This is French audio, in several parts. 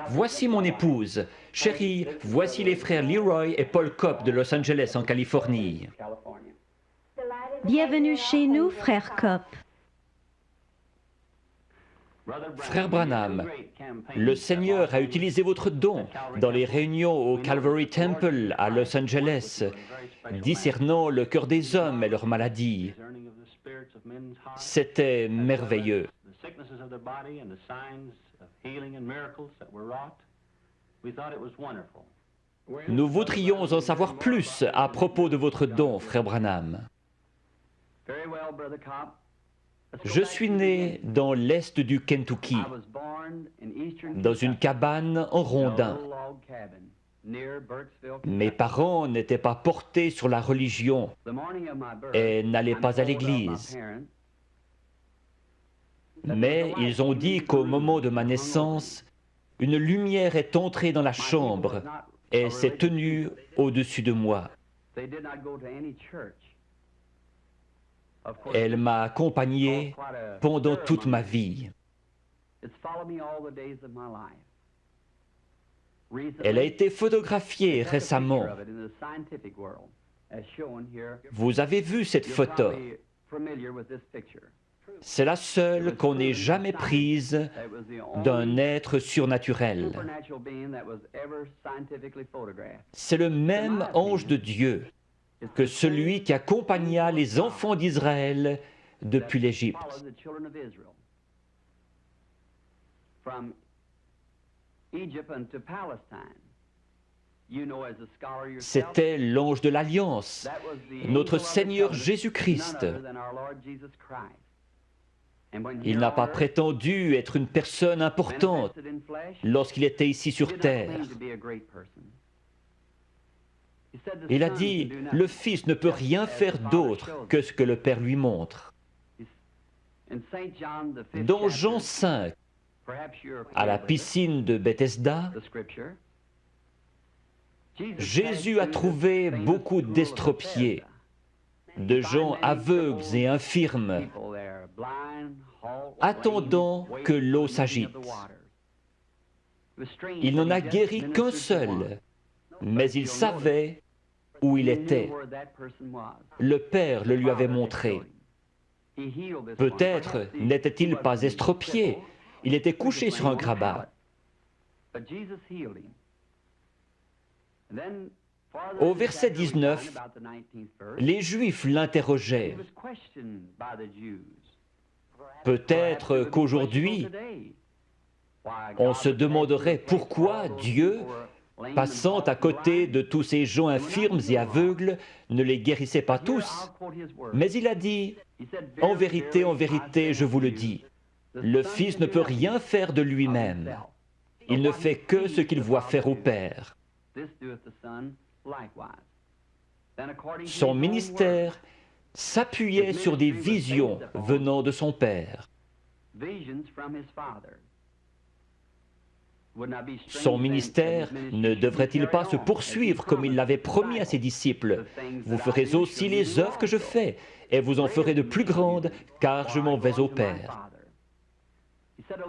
Voici mon épouse. Chérie, voici les frères Leroy et Paul Kopp de Los Angeles, en Californie. Bienvenue chez nous, frère Kopp. Frère Branham, le Seigneur a utilisé votre don dans les réunions au Calvary Temple à Los Angeles, discernant le cœur des hommes et leurs maladies. C'était merveilleux. Nous voudrions en savoir plus à propos de votre don, frère Branham. Je suis né dans l'est du Kentucky, dans une cabane en rondin. Mes parents n'étaient pas portés sur la religion et n'allaient pas à l'église. Mais ils ont dit qu'au moment de ma naissance, une lumière est entrée dans la chambre et s'est tenue au-dessus de moi. Elle m'a accompagné pendant toute ma vie. Elle a été photographiée récemment. Vous avez vu cette photo. C'est la seule qu'on ait jamais prise d'un être surnaturel. C'est le même ange de Dieu que celui qui accompagna les enfants d'Israël depuis l'Égypte. C'était l'ange de l'Alliance, notre Seigneur Jésus-Christ. Il n'a pas prétendu être une personne importante lorsqu'il était ici sur terre. Il a dit, le Fils ne peut rien faire d'autre que ce que le Père lui montre. Dans Jean 5, à la piscine de Bethesda, Jésus a trouvé beaucoup d'estropiés, de gens aveugles et infirmes, attendant que l'eau s'agite. Il n'en a guéri qu'un seul, mais il savait où il était. Le Père le lui avait montré. Peut-être n'était-il pas estropié, il était couché sur un grabat. Au verset 19, les Juifs l'interrogeaient. Peut-être qu'aujourd'hui, on se demanderait pourquoi Dieu, passant à côté de tous ces gens infirmes et aveugles, ne les guérissait pas tous. Mais il a dit, en vérité, je vous le dis, le Fils ne peut rien faire de lui-même. Il ne fait que ce qu'il voit faire au Père. Son ministère s'appuyait sur des visions venant de son Père. Son ministère ne devrait-il pas se poursuivre comme il l'avait promis à ses disciples? Vous ferez aussi les œuvres que je fais, et vous en ferez de plus grandes, car je m'en vais au Père.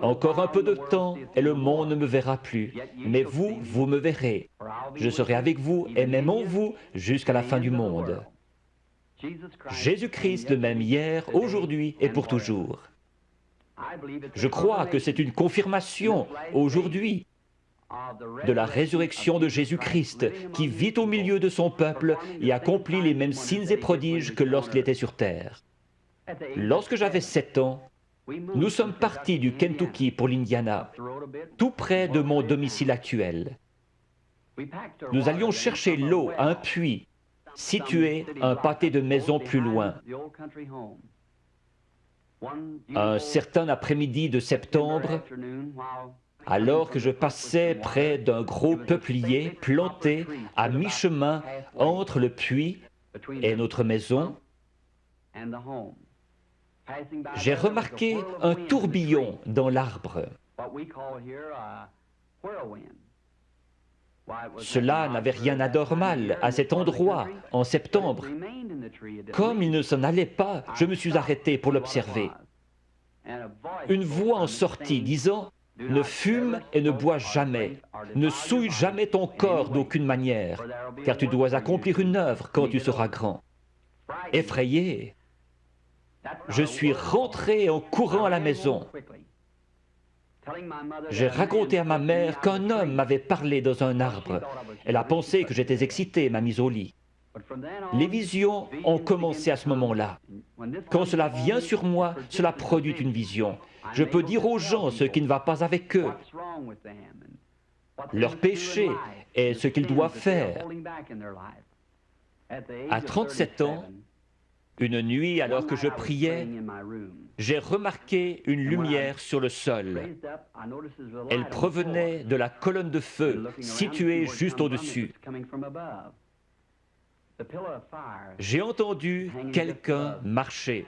Encore un peu de temps, et le monde ne me verra plus. Mais vous, vous me verrez. Je serai avec vous, et même en vous, jusqu'à la fin du monde. Jésus-Christ, le même hier, aujourd'hui et pour toujours. Je crois que c'est une confirmation, aujourd'hui, de la résurrection de Jésus-Christ, qui vit au milieu de son peuple et accomplit les mêmes signes et prodiges que lorsqu'il était sur terre. Lorsque j'avais 7 ans, nous sommes partis du Kentucky pour l'Indiana, tout près de mon domicile actuel. Nous allions chercher l'eau à un puits, situé un pâté de maisons plus loin. Un certain après-midi de septembre, alors que je passais près d'un gros peuplier planté à mi-chemin entre le puits et notre maison, j'ai remarqué un tourbillon dans l'arbre. Cela n'avait rien d'anormal à cet endroit en septembre. Comme il ne s'en allait pas, je me suis arrêté pour l'observer. Une voix en sortit disant Ne fume et ne bois jamais. Ne souille jamais ton corps d'aucune manière, car tu dois accomplir une œuvre quand tu seras grand. » Effrayé, je suis rentré en courant à la maison. J'ai raconté à ma mère qu'un homme m'avait parlé dans un arbre. Elle a pensé que j'étais excité et m'a mis au lit. Les visions ont commencé à ce moment-là. Quand cela vient sur moi, cela produit une vision. Je peux dire aux gens ce qui ne va pas avec eux, leur péché et ce qu'ils doivent faire. À 37 ans, une nuit, alors que je priais, j'ai remarqué une lumière sur le sol. Elle provenait de la colonne de feu située juste au-dessus. J'ai entendu quelqu'un marcher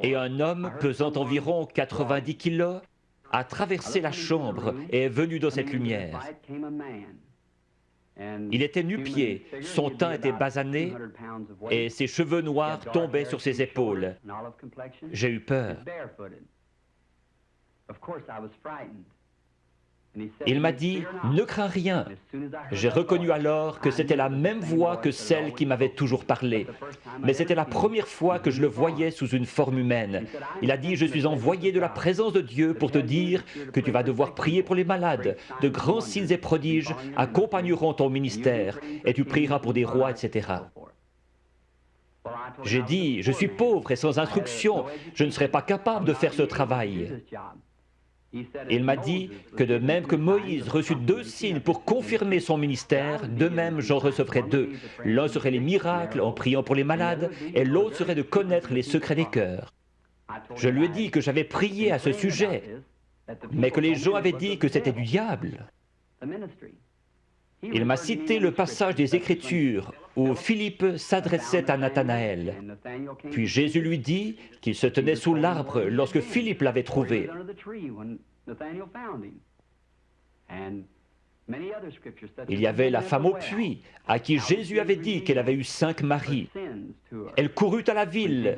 et un homme pesant environ 90 kilos a traversé la chambre et est venu dans cette lumière. Il était nu-pied, son teint était basané et ses cheveux noirs tombaient sur ses épaules. J'ai eu peur. Il m'a dit « Ne crains rien ». J'ai reconnu alors que c'était la même voix que celle qui m'avait toujours parlé. Mais c'était la première fois que je le voyais sous une forme humaine. Il a dit « Je suis envoyé de la présence de Dieu pour te dire que tu vas devoir prier pour les malades. De grands signes et prodiges accompagneront ton ministère et tu prieras pour des rois, etc. » J'ai dit « Je suis pauvre et sans instruction. Je ne serai pas capable de faire ce travail. » Il m'a dit que de même que Moïse reçut 2 signes pour confirmer son ministère, de même j'en recevrai 2. L'un serait les miracles en priant pour les malades et l'autre serait de connaître les secrets des cœurs. Je lui ai dit que j'avais prié à ce sujet, mais que les gens avaient dit que c'était du diable. Il m'a cité le passage des Écritures où Philippe s'adressait à Nathanaël. Puis Jésus lui dit qu'il se tenait sous l'arbre lorsque Philippe l'avait trouvé. Il y avait la femme au puits, à qui Jésus avait dit qu'elle avait eu 5 maris. Elle courut à la ville,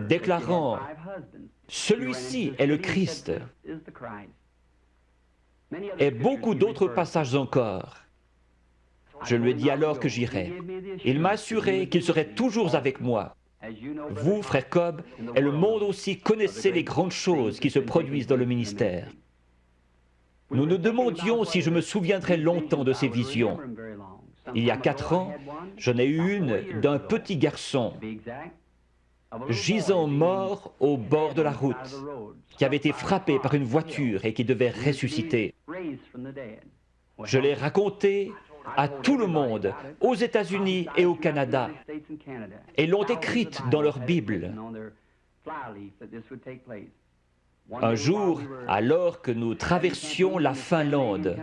déclarant « Celui-ci est le Christ ». Et beaucoup d'autres passages encore. Je lui ai dit alors que j'irais. Il m'a assuré qu'il serait toujours avec moi. Vous, frère Cobb, et le monde aussi connaissez les grandes choses qui se produisent dans le ministère. Nous nous demandions si je me souviendrais longtemps de ces visions. Il y a 4 ans, j'en ai eu une d'un petit garçon, gisant mort au bord de la route, qui avait été frappé par une voiture et qui devait ressusciter. Je l'ai raconté à tout le monde, aux États-Unis et au Canada, et l'ont écrite dans leur Bible. Un jour, alors que nous traversions la Finlande,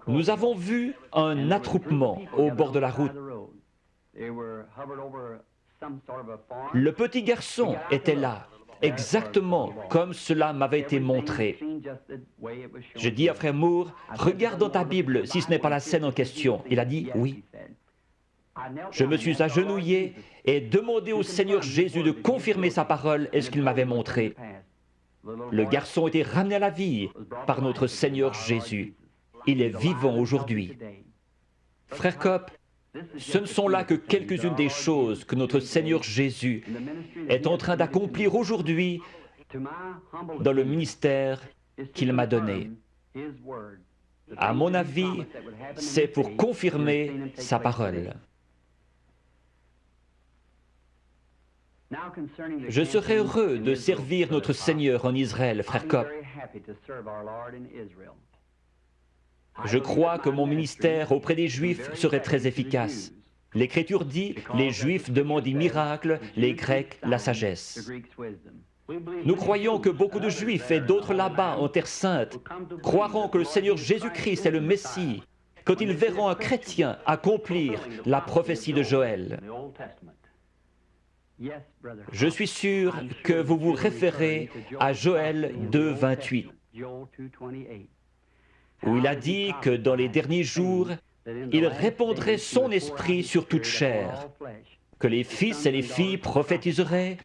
nous avons vu un attroupement au bord de la route. Le petit garçon était là, exactement comme cela m'avait été montré. J'ai dit à frère Moore, regarde dans ta Bible si ce n'est pas la scène en question. Il a dit oui. Je me suis agenouillé et demandé au Seigneur Jésus de confirmer sa parole et ce qu'il m'avait montré. Le garçon était ramené à la vie par notre Seigneur Jésus. Il est vivant aujourd'hui. Frère Cobb, ce ne sont là que quelques-unes des choses que notre Seigneur Jésus est en train d'accomplir aujourd'hui dans le ministère qu'il m'a donné. À mon avis, c'est pour confirmer sa parole. Je serais heureux de servir notre Seigneur en Israël, frère Cobb. Je crois que mon ministère auprès des Juifs serait très efficace. L'Écriture dit, les Juifs demandent des miracles, les Grecs la sagesse. Nous croyons que beaucoup de Juifs et d'autres là-bas en Terre Sainte croiront que le Seigneur Jésus-Christ est le Messie quand ils verront un chrétien accomplir la prophétie de Joël. Je suis sûr que vous vous référez à Joël 2, 28. Où il a dit que dans les derniers jours, il répandrait son esprit sur toute chair, que les fils et les filles prophétiseraient,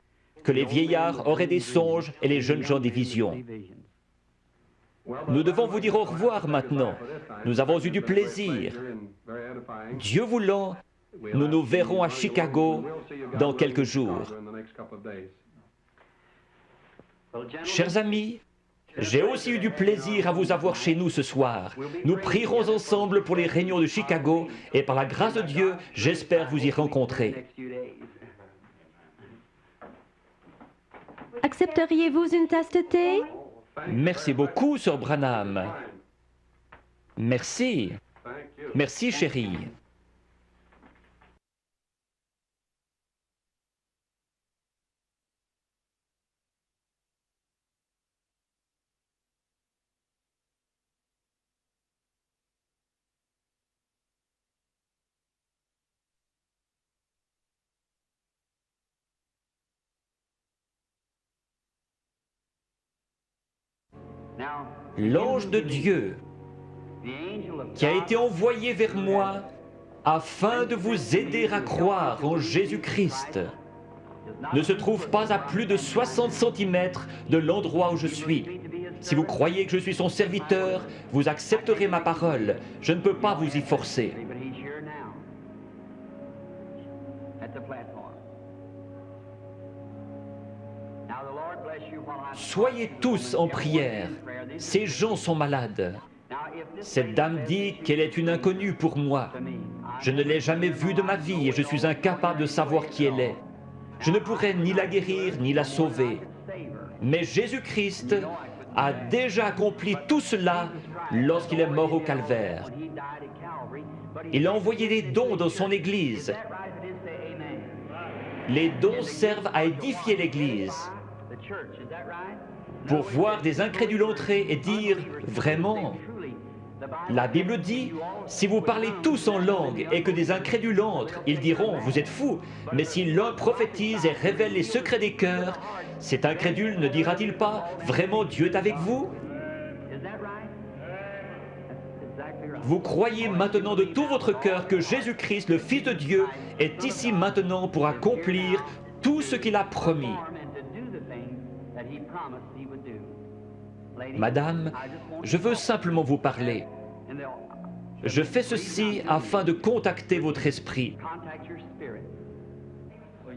que les vieillards auraient des songes et les jeunes gens des visions. Nous devons vous dire au revoir maintenant. Nous avons eu du plaisir. Dieu voulant, nous nous verrons à Chicago dans quelques jours. Chers amis, j'ai aussi eu du plaisir à vous avoir chez nous ce soir. Nous prierons ensemble pour les réunions de Chicago et par la grâce de Dieu, j'espère vous y rencontrer. Accepteriez-vous une tasse de thé? Merci beaucoup, Sir Branham. Merci. Merci, chérie. L'ange de Dieu qui a été envoyé vers moi afin de vous aider à croire en Jésus-Christ ne se trouve pas à plus de 60 cm de l'endroit où je suis. Si vous croyez que je suis son serviteur, vous accepterez ma parole. Je ne peux pas vous y forcer. Soyez tous en prière. Ces gens sont malades. Cette dame dit qu'elle est une inconnue pour moi. Je ne l'ai jamais vue de ma vie et je suis incapable de savoir qui elle est. Je ne pourrais ni la guérir ni la sauver. Mais Jésus-Christ a déjà accompli tout cela lorsqu'il est mort au calvaire. Il a envoyé des dons dans son Église. Les dons servent à édifier l'Église. Pour voir des incrédules entrer et dire « Vraiment ?» La Bible dit, si vous parlez tous en langue et que des incrédules entrent, ils diront, vous êtes fous. Mais si l'un prophétise et révèle les secrets des cœurs, cet incrédule ne dira-t-il pas, vraiment Dieu est avec vous? Vous croyez maintenant de tout votre cœur que Jésus-Christ, le Fils de Dieu, est ici maintenant pour accomplir tout ce qu'il a promis. Madame, je veux simplement vous parler. Je fais ceci afin de contacter votre esprit.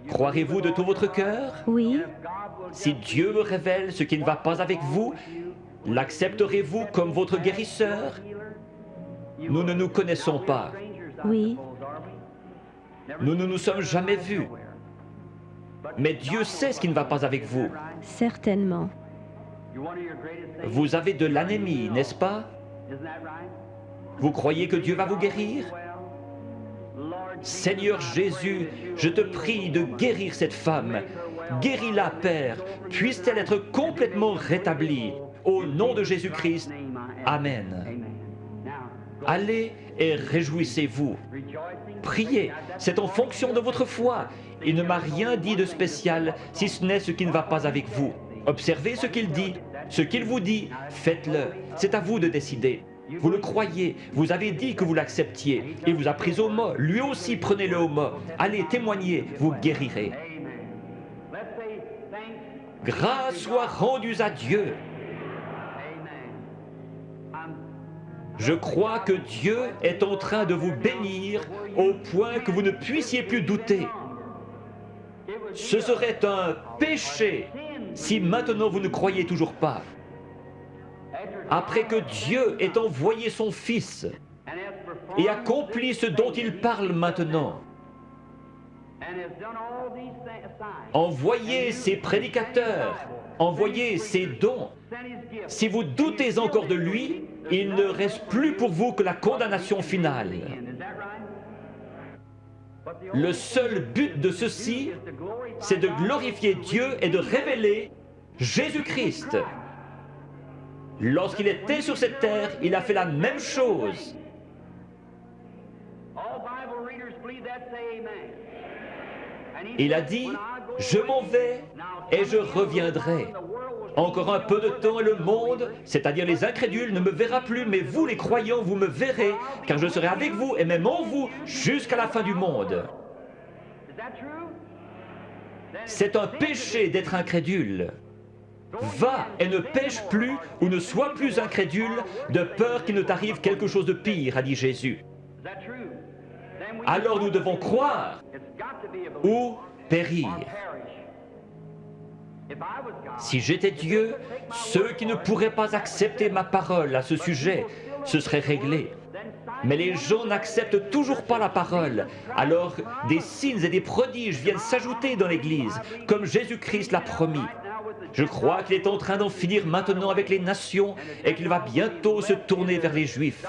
Croirez-vous de tout votre cœur? Oui. Si Dieu me révèle ce qui ne va pas avec vous, l'accepterez-vous comme votre guérisseur? Nous ne nous connaissons pas. Oui. Nous ne nous sommes jamais vus. Mais Dieu sait ce qui ne va pas avec vous. Certainement. Vous avez de l'anémie, n'est-ce pas? Vous croyez que Dieu va vous guérir? Seigneur Jésus, je te prie de guérir cette femme. Guéris-la, Père. Puisse-t-elle être complètement rétablie. Au nom de Jésus-Christ. Amen. Allez et réjouissez-vous. Priez, c'est en fonction de votre foi. Il ne m'a rien dit de spécial, si ce n'est ce qui ne va pas avec vous. Observez ce qu'il dit. Ce qu'il vous dit, faites-le. C'est à vous de décider. Vous le croyez, vous avez dit que vous l'acceptiez. Il vous a pris au mot, lui aussi prenez-le au mot. Allez, témoignez, vous guérirez. Grâce soit rendue à Dieu. Je crois que Dieu est en train de vous bénir au point que vous ne puissiez plus douter. Ce serait un péché si maintenant vous ne croyez toujours pas. Après que Dieu ait envoyé son Fils et accompli ce dont il parle maintenant, envoyez ses prédicateurs, envoyez ses dons. Si vous doutez encore de lui, il ne reste plus pour vous que la condamnation finale. Le seul but de ceci, c'est de glorifier Dieu et de révéler Jésus-Christ. Lorsqu'il était sur cette terre, il a fait la même chose. Il a dit, je m'en vais et je reviendrai. Encore un peu de temps et le monde, c'est-à-dire les incrédules, ne me verra plus, mais vous les croyants, vous me verrez, car je serai avec vous et même en vous jusqu'à la fin du monde. C'est un péché d'être incrédule. Va et ne pêche plus ou ne sois plus incrédule de peur qu'il ne t'arrive quelque chose de pire, a dit Jésus. Alors nous devons croire ou périr. Si j'étais Dieu, ceux qui ne pourraient pas accepter ma parole à ce sujet, ce serait réglé. Mais les gens n'acceptent toujours pas la parole. Alors des signes et des prodiges viennent s'ajouter dans l'Église, comme Jésus-Christ l'a promis. Je crois qu'il est en train d'en finir maintenant avec les nations et qu'il va bientôt se tourner vers les Juifs.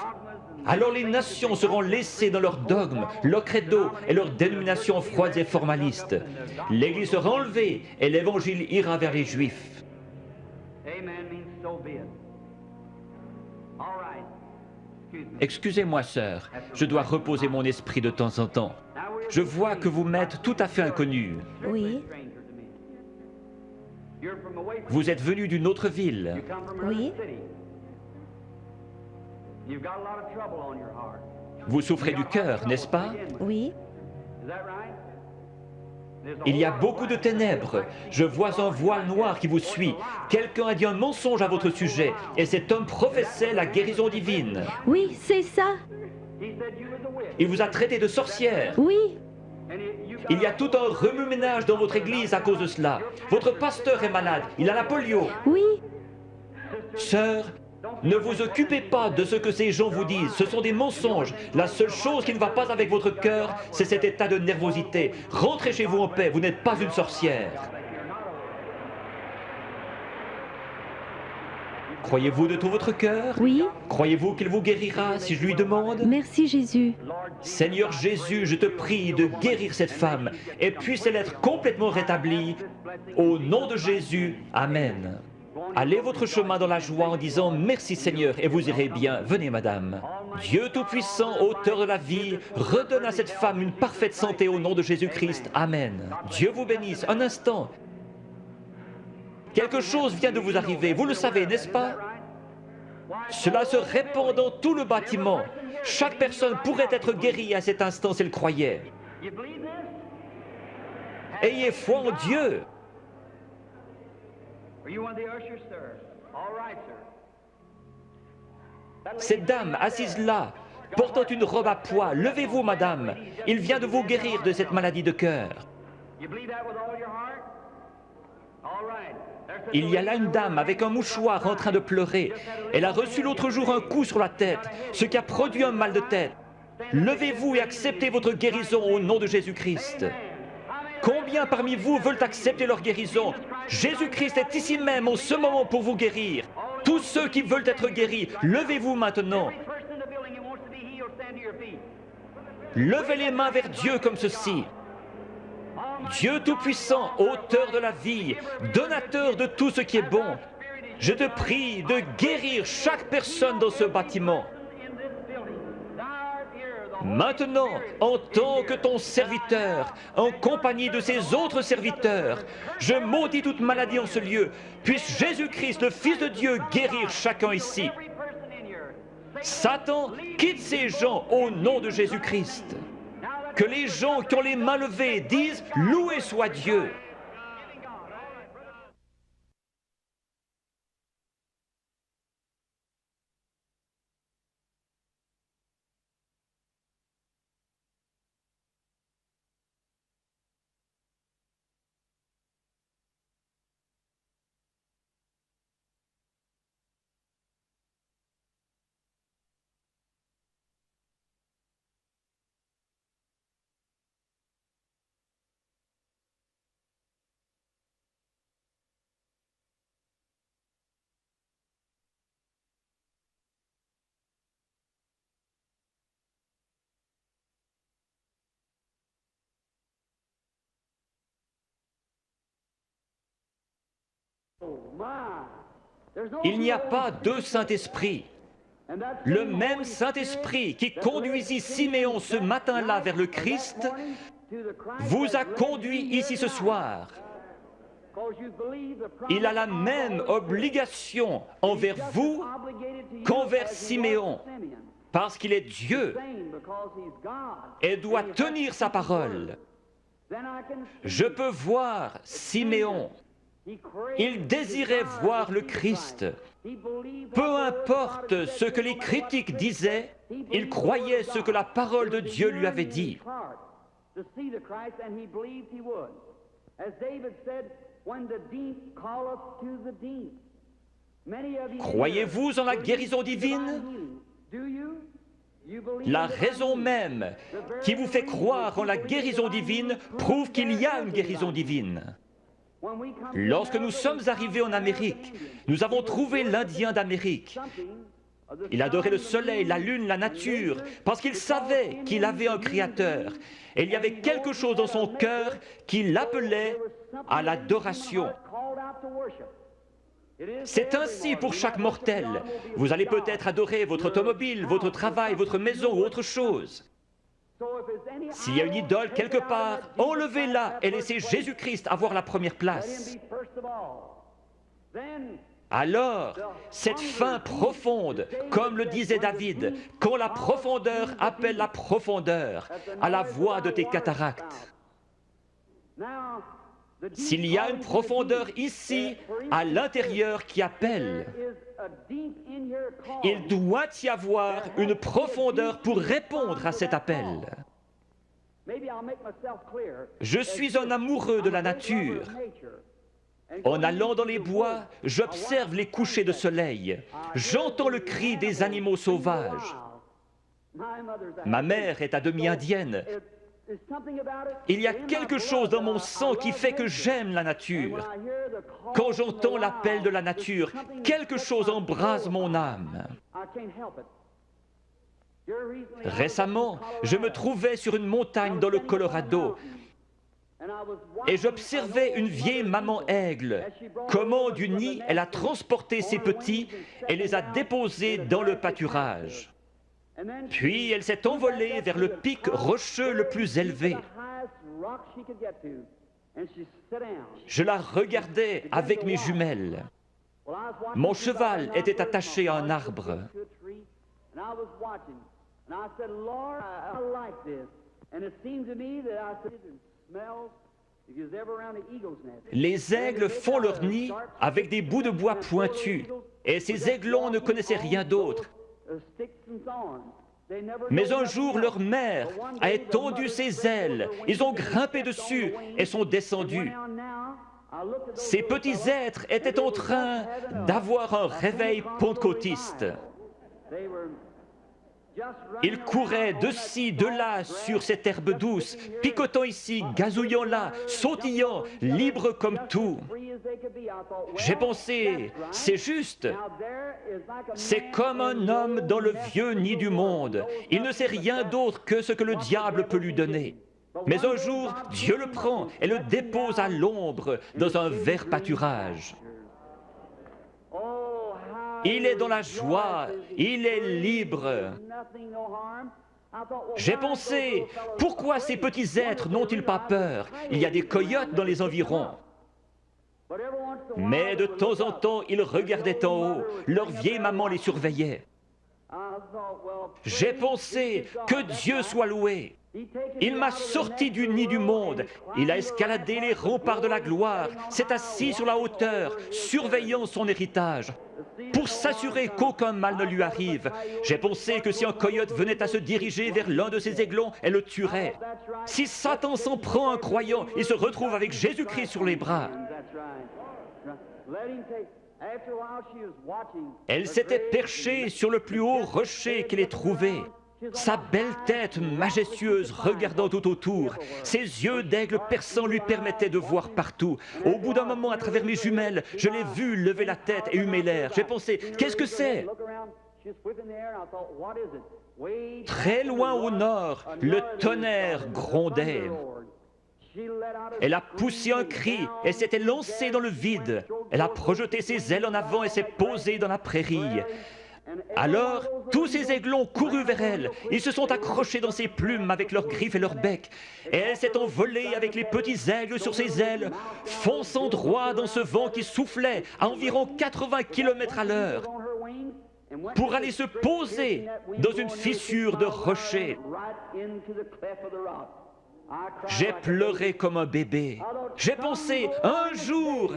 Alors les nations seront laissées dans leurs dogmes, leurs credos et leurs dénominations froides et formalistes. L'Église sera enlevée et l'Évangile ira vers les Juifs. Excusez-moi, sœur, je dois reposer mon esprit de temps en temps. Je vois que vous m'êtes tout à fait inconnu. Oui. Vous êtes venu d'une autre ville. Oui. Vous souffrez du cœur, n'est-ce pas? Oui. Il y a beaucoup de ténèbres. Je vois un voile noir qui vous suit. Quelqu'un a dit un mensonge à votre sujet, et cet homme professait la guérison divine. Oui, c'est ça. Il vous a traité de sorcière. Oui. Il y a tout un remue-ménage dans votre église à cause de cela. Votre pasteur est malade, il a la polio. Oui. Sœur, ne vous occupez pas de ce que ces gens vous disent, ce sont des mensonges. La seule chose qui ne va pas avec votre cœur, c'est cet état de nervosité. Rentrez chez vous en paix, vous n'êtes pas une sorcière. Croyez-vous de tout votre cœur? Oui. Croyez-vous qu'il vous guérira si je lui demande? Merci Jésus. Seigneur Jésus, je te prie de guérir cette femme et puisse-elle être complètement rétablie. Au nom de Jésus, Amen. Allez votre chemin dans la joie en disant « Merci Seigneur » et vous irez bien. Venez madame. Dieu Tout-Puissant, auteur de la vie, redonne à cette femme une parfaite santé au nom de Jésus-Christ. Amen. Dieu vous bénisse. Un instant. Quelque chose vient de vous arriver, vous le savez, n'est-ce pas? Cela se répand dans tout le bâtiment. Chaque personne pourrait être guérie à cet instant s'il croyait. Ayez foi en Dieu. Cette dame assise là, portant une robe à pois, levez-vous madame, il vient de vous guérir de cette maladie de cœur. Il y a là une dame avec un mouchoir en train de pleurer. Elle a reçu l'autre jour un coup sur la tête, ce qui a produit un mal de tête. Levez-vous et acceptez votre guérison au nom de Jésus-Christ. Combien parmi vous veulent accepter leur guérison? Jésus-Christ est ici même en ce moment pour vous guérir. Tous ceux qui veulent être guéris, levez-vous maintenant. Levez les mains vers Dieu comme ceci. Dieu Tout-Puissant, auteur de la vie, donateur de tout ce qui est bon, je te prie de guérir chaque personne dans ce bâtiment. Maintenant, en tant que ton serviteur, en compagnie de ces autres serviteurs, je maudis toute maladie en ce lieu. Puisse Jésus-Christ, le Fils de Dieu, guérir chacun ici. Satan, quitte ces gens au nom de Jésus-Christ. Que les gens qui ont les mains levées disent « Loué soit Dieu ». Il n'y a pas deux Saint-Esprits. Le même Saint-Esprit qui conduisit Siméon ce matin-là vers le Christ vous a conduit ici ce soir. Il a la même obligation envers vous qu'envers Siméon, parce qu'il est Dieu et doit tenir sa parole. Je peux voir Siméon. Il désirait voir le Christ. Peu importe ce que les critiques disaient, il croyait ce que la parole de Dieu lui avait dit. Croyez-vous en la guérison divine? La raison même qui vous fait croire en la guérison divine prouve qu'il y a une guérison divine. Lorsque nous sommes arrivés en Amérique, nous avons trouvé l'Indien d'Amérique. Il adorait le soleil, la lune, la nature, parce qu'il savait qu'il avait un créateur. Et il y avait quelque chose dans son cœur qui l'appelait à l'adoration. C'est ainsi pour chaque mortel. Vous allez peut-être adorer votre automobile, votre travail, votre maison ou autre chose. S'il y a une idole quelque part, enlevez-la et laissez Jésus-Christ avoir la première place. Alors, cette faim profonde, comme le disait David, quand la profondeur appelle la profondeur, à la voix de tes cataractes. S'il y a une profondeur ici, à l'intérieur, qui appelle, il doit y avoir une profondeur pour répondre à cet appel. Je suis un amoureux de la nature. En allant dans les bois, j'observe les couchers de soleil. J'entends le cri des animaux sauvages. Ma mère est à demi indienne. Il y a quelque chose dans mon sang qui fait que j'aime la nature. Quand j'entends l'appel de la nature, quelque chose embrase mon âme. Récemment, je me trouvais sur une montagne dans le Colorado et j'observais une vieille maman aigle. Comment du nid elle a transporté ses petits et les a déposés dans le pâturage. Puis elle s'est envolée vers le pic rocheux le plus élevé. Je la regardais avec mes jumelles. Mon cheval était attaché à un arbre. Les aigles font leur nid avec des bouts de bois pointus, et ces aiglons ne connaissaient rien d'autre. Mais un jour, leur mère a étendu ses ailes, ils ont grimpé dessus et sont descendus. Ces petits êtres étaient en train d'avoir un réveil pentecôtiste. Ils couraient de ci, de là sur cette herbe douce, picotant ici, gazouillant là, sautillant, libres comme tout. J'ai pensé, c'est juste. C'est comme un homme dans le vieux nid du monde. Il ne sait rien d'autre que ce que le diable peut lui donner. Mais un jour, Dieu le prend et le dépose à l'ombre dans un vert pâturage. Il est dans la joie, il est libre. J'ai pensé, pourquoi ces petits êtres n'ont-ils pas peur? Il y a des coyotes dans les environs. Mais de temps en temps, ils regardaient en haut, leur vieille maman les surveillait. J'ai pensé, que Dieu soit loué. Il m'a sorti du nid du monde, il a escaladé les remparts de la gloire, s'est assis sur la hauteur, surveillant son héritage, pour s'assurer qu'aucun mal ne lui arrive. J'ai pensé que si un coyote venait à se diriger vers l'un de ses aiglons, elle le tuerait. Si Satan s'en prend à un croyant, il se retrouve avec Jésus-Christ sur les bras. Elle s'était perchée sur le plus haut rocher qu'elle ait trouvé. Sa belle tête majestueuse regardant tout autour, ses yeux d'aigle perçants lui permettaient de voir partout. Au bout d'un moment, à travers mes jumelles, je l'ai vue lever la tête et humer l'air. J'ai pensé, qu'est-ce que c'est? Très loin au nord, le tonnerre grondait. Elle a poussé un cri et s'était lancée dans le vide. Elle a projeté ses ailes en avant et s'est posée dans la prairie. Alors, tous ces aiglons courus vers elle. Ils se sont accrochés dans ses plumes avec leurs griffes et leurs becs. Et elle s'est envolée avec les petits aigles sur ses ailes, fonçant droit dans ce vent qui soufflait à environ 80 km à l'heure, pour aller se poser dans une fissure de rocher. J'ai pleuré comme un bébé. J'ai pensé, un jour,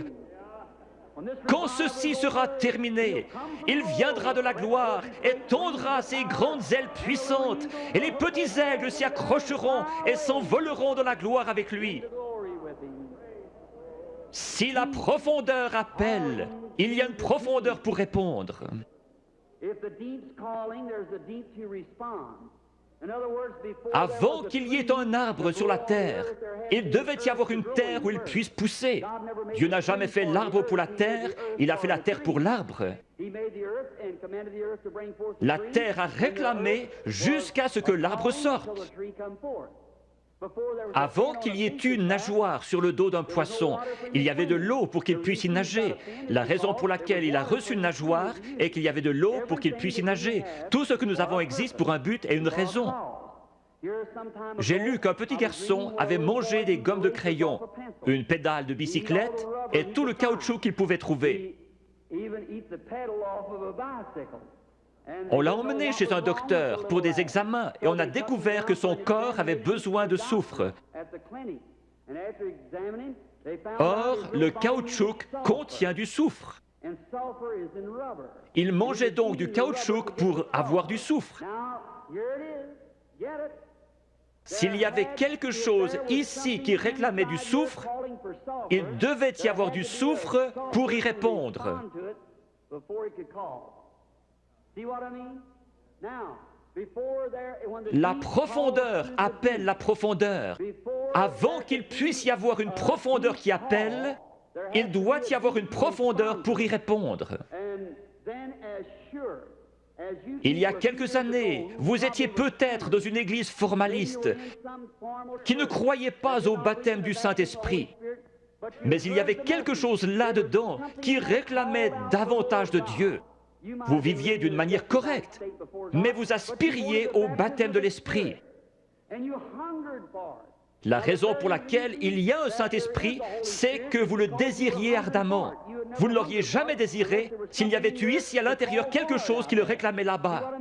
quand ceci sera terminé, il viendra de la gloire et tendra ses grandes ailes puissantes, et les petits aigles s'y accrocheront et s'envoleront dans la gloire avec lui. Si la profondeur appelle, il y a une profondeur pour répondre. Avant qu'il y ait un arbre sur la terre, il devait y avoir une terre où il puisse pousser. Dieu n'a jamais fait l'arbre pour la terre, il a fait la terre pour l'arbre. La terre a réclamé jusqu'à ce que l'arbre sorte. Avant qu'il y ait une nageoire sur le dos d'un poisson, il y avait de l'eau pour qu'il puisse y nager. La raison pour laquelle il a reçu une nageoire est qu'il y avait de l'eau pour qu'il puisse y nager. Tout ce que nous avons existe pour un but et une raison. J'ai lu qu'un petit garçon avait mangé des gommes de crayon, une pédale de bicyclette et tout le caoutchouc qu'il pouvait trouver. On l'a emmené chez un docteur pour des examens et on a découvert que son corps avait besoin de soufre. Or, le caoutchouc contient du soufre. Il mangeait donc du caoutchouc pour avoir du soufre. S'il y avait quelque chose ici qui réclamait du soufre, il devait y avoir du soufre pour y répondre. La profondeur appelle la profondeur. Avant qu'il puisse y avoir une profondeur qui appelle, il doit y avoir une profondeur pour y répondre. Il y a quelques années, vous étiez peut-être dans une église formaliste qui ne croyait pas au baptême du Saint-Esprit. Mais il y avait quelque chose là-dedans qui réclamait davantage de Dieu. Vous viviez d'une manière correcte, mais vous aspiriez au baptême de l'Esprit. La raison pour laquelle il y a un Saint-Esprit, c'est que vous le désiriez ardemment. Vous ne l'auriez jamais désiré s'il y avait eu ici à l'intérieur quelque chose qui le réclamait là-bas.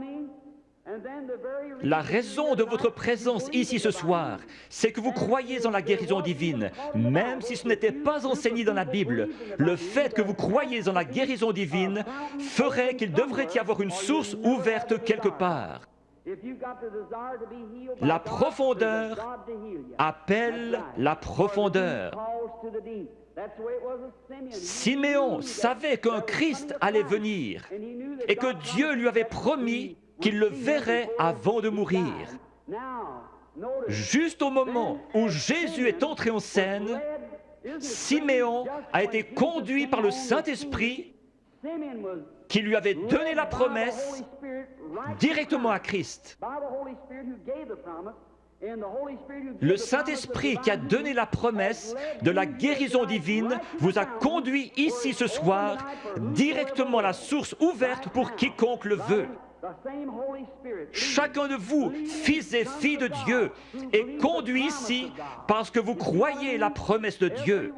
La raison de votre présence ici ce soir, c'est que vous croyez en la guérison divine, même si ce n'était pas enseigné dans la Bible. Le fait que vous croyez en la guérison divine ferait qu'il devrait y avoir une source ouverte quelque part. La profondeur appelle la profondeur. Siméon savait qu'un Christ allait venir et que Dieu lui avait promis qu'il le verrait avant de mourir. Juste au moment où Jésus est entré en scène, Siméon a été conduit par le Saint-Esprit qui lui avait donné la promesse directement à Christ. Le Saint-Esprit qui a donné la promesse de la guérison divine vous a conduit ici ce soir directement à la source ouverte pour quiconque le veut. Chacun de vous, fils et filles de Dieu, est conduit ici parce que vous croyez la promesse de Dieu.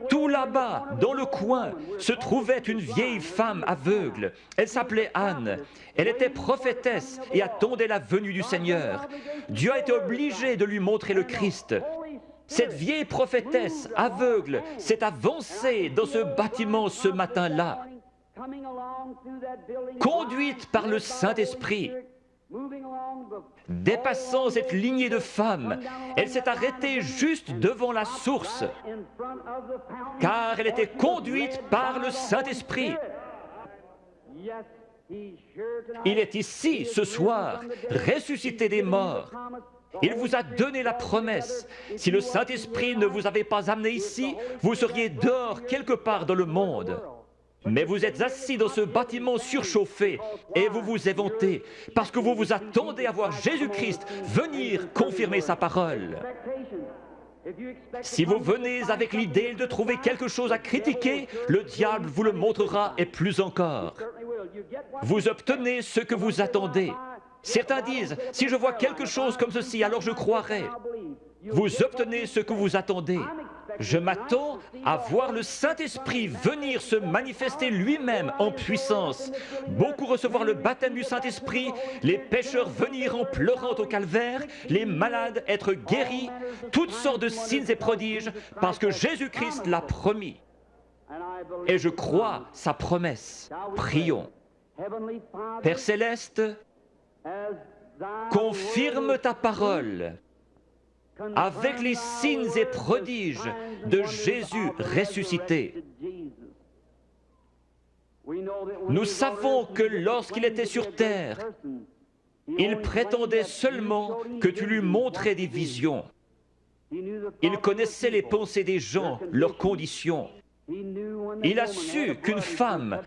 Tout là-bas, dans le coin, se trouvait une vieille femme aveugle. Elle s'appelait Anne. Elle était prophétesse et attendait la venue du Seigneur. Dieu a été obligé de lui montrer le Christ. Cette vieille prophétesse aveugle s'est avancée dans ce bâtiment ce matin-là, conduite par le Saint-Esprit. Dépassant cette lignée de femmes, elle s'est arrêtée juste devant la source, car elle était conduite par le Saint-Esprit. Il est ici, ce soir, ressuscité des morts. Il vous a donné la promesse. Si le Saint-Esprit ne vous avait pas amené ici, vous seriez dehors quelque part dans le monde. Mais vous êtes assis dans ce bâtiment surchauffé et vous vous éventez parce que vous vous attendez à voir Jésus-Christ venir confirmer sa parole. Si vous venez avec l'idée de trouver quelque chose à critiquer, le diable vous le montrera et plus encore. Vous obtenez ce que vous attendez. Certains disent, si je vois quelque chose comme ceci, alors je croirai. Vous obtenez ce que vous attendez. Je m'attends à voir le Saint-Esprit venir se manifester lui-même en puissance. Beaucoup recevoir le baptême du Saint-Esprit, les pécheurs venir en pleurant au calvaire, les malades être guéris, toutes sortes de signes et prodiges, parce que Jésus-Christ l'a promis. Et je crois sa promesse. Prions. Père Céleste, confirme ta parole avec les signes et prodiges de Jésus ressuscité. Nous savons que lorsqu'il était sur terre, il prétendait seulement que tu lui montrais des visions. Il connaissait les pensées des gens, leurs conditions. Il a su qu'une femme,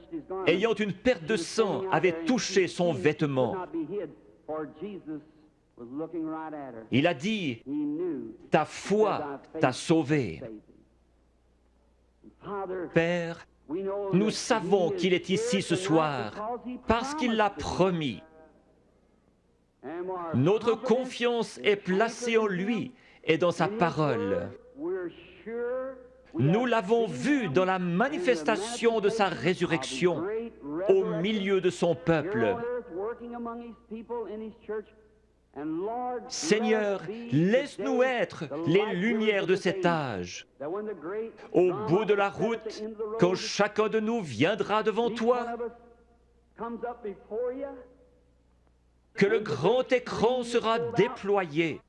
ayant une perte de sang, avait touché son vêtement. Il a dit, ta foi t'a sauvé. Père, nous savons qu'il est ici ce soir parce qu'il l'a promis. Notre confiance est placée en lui et dans sa parole. Nous l'avons vu dans la manifestation de sa résurrection au milieu de son peuple. Seigneur, laisse-nous être les lumières de cet âge. Au bout de la route, quand chacun de nous viendra devant toi, que le grand écran sera déployé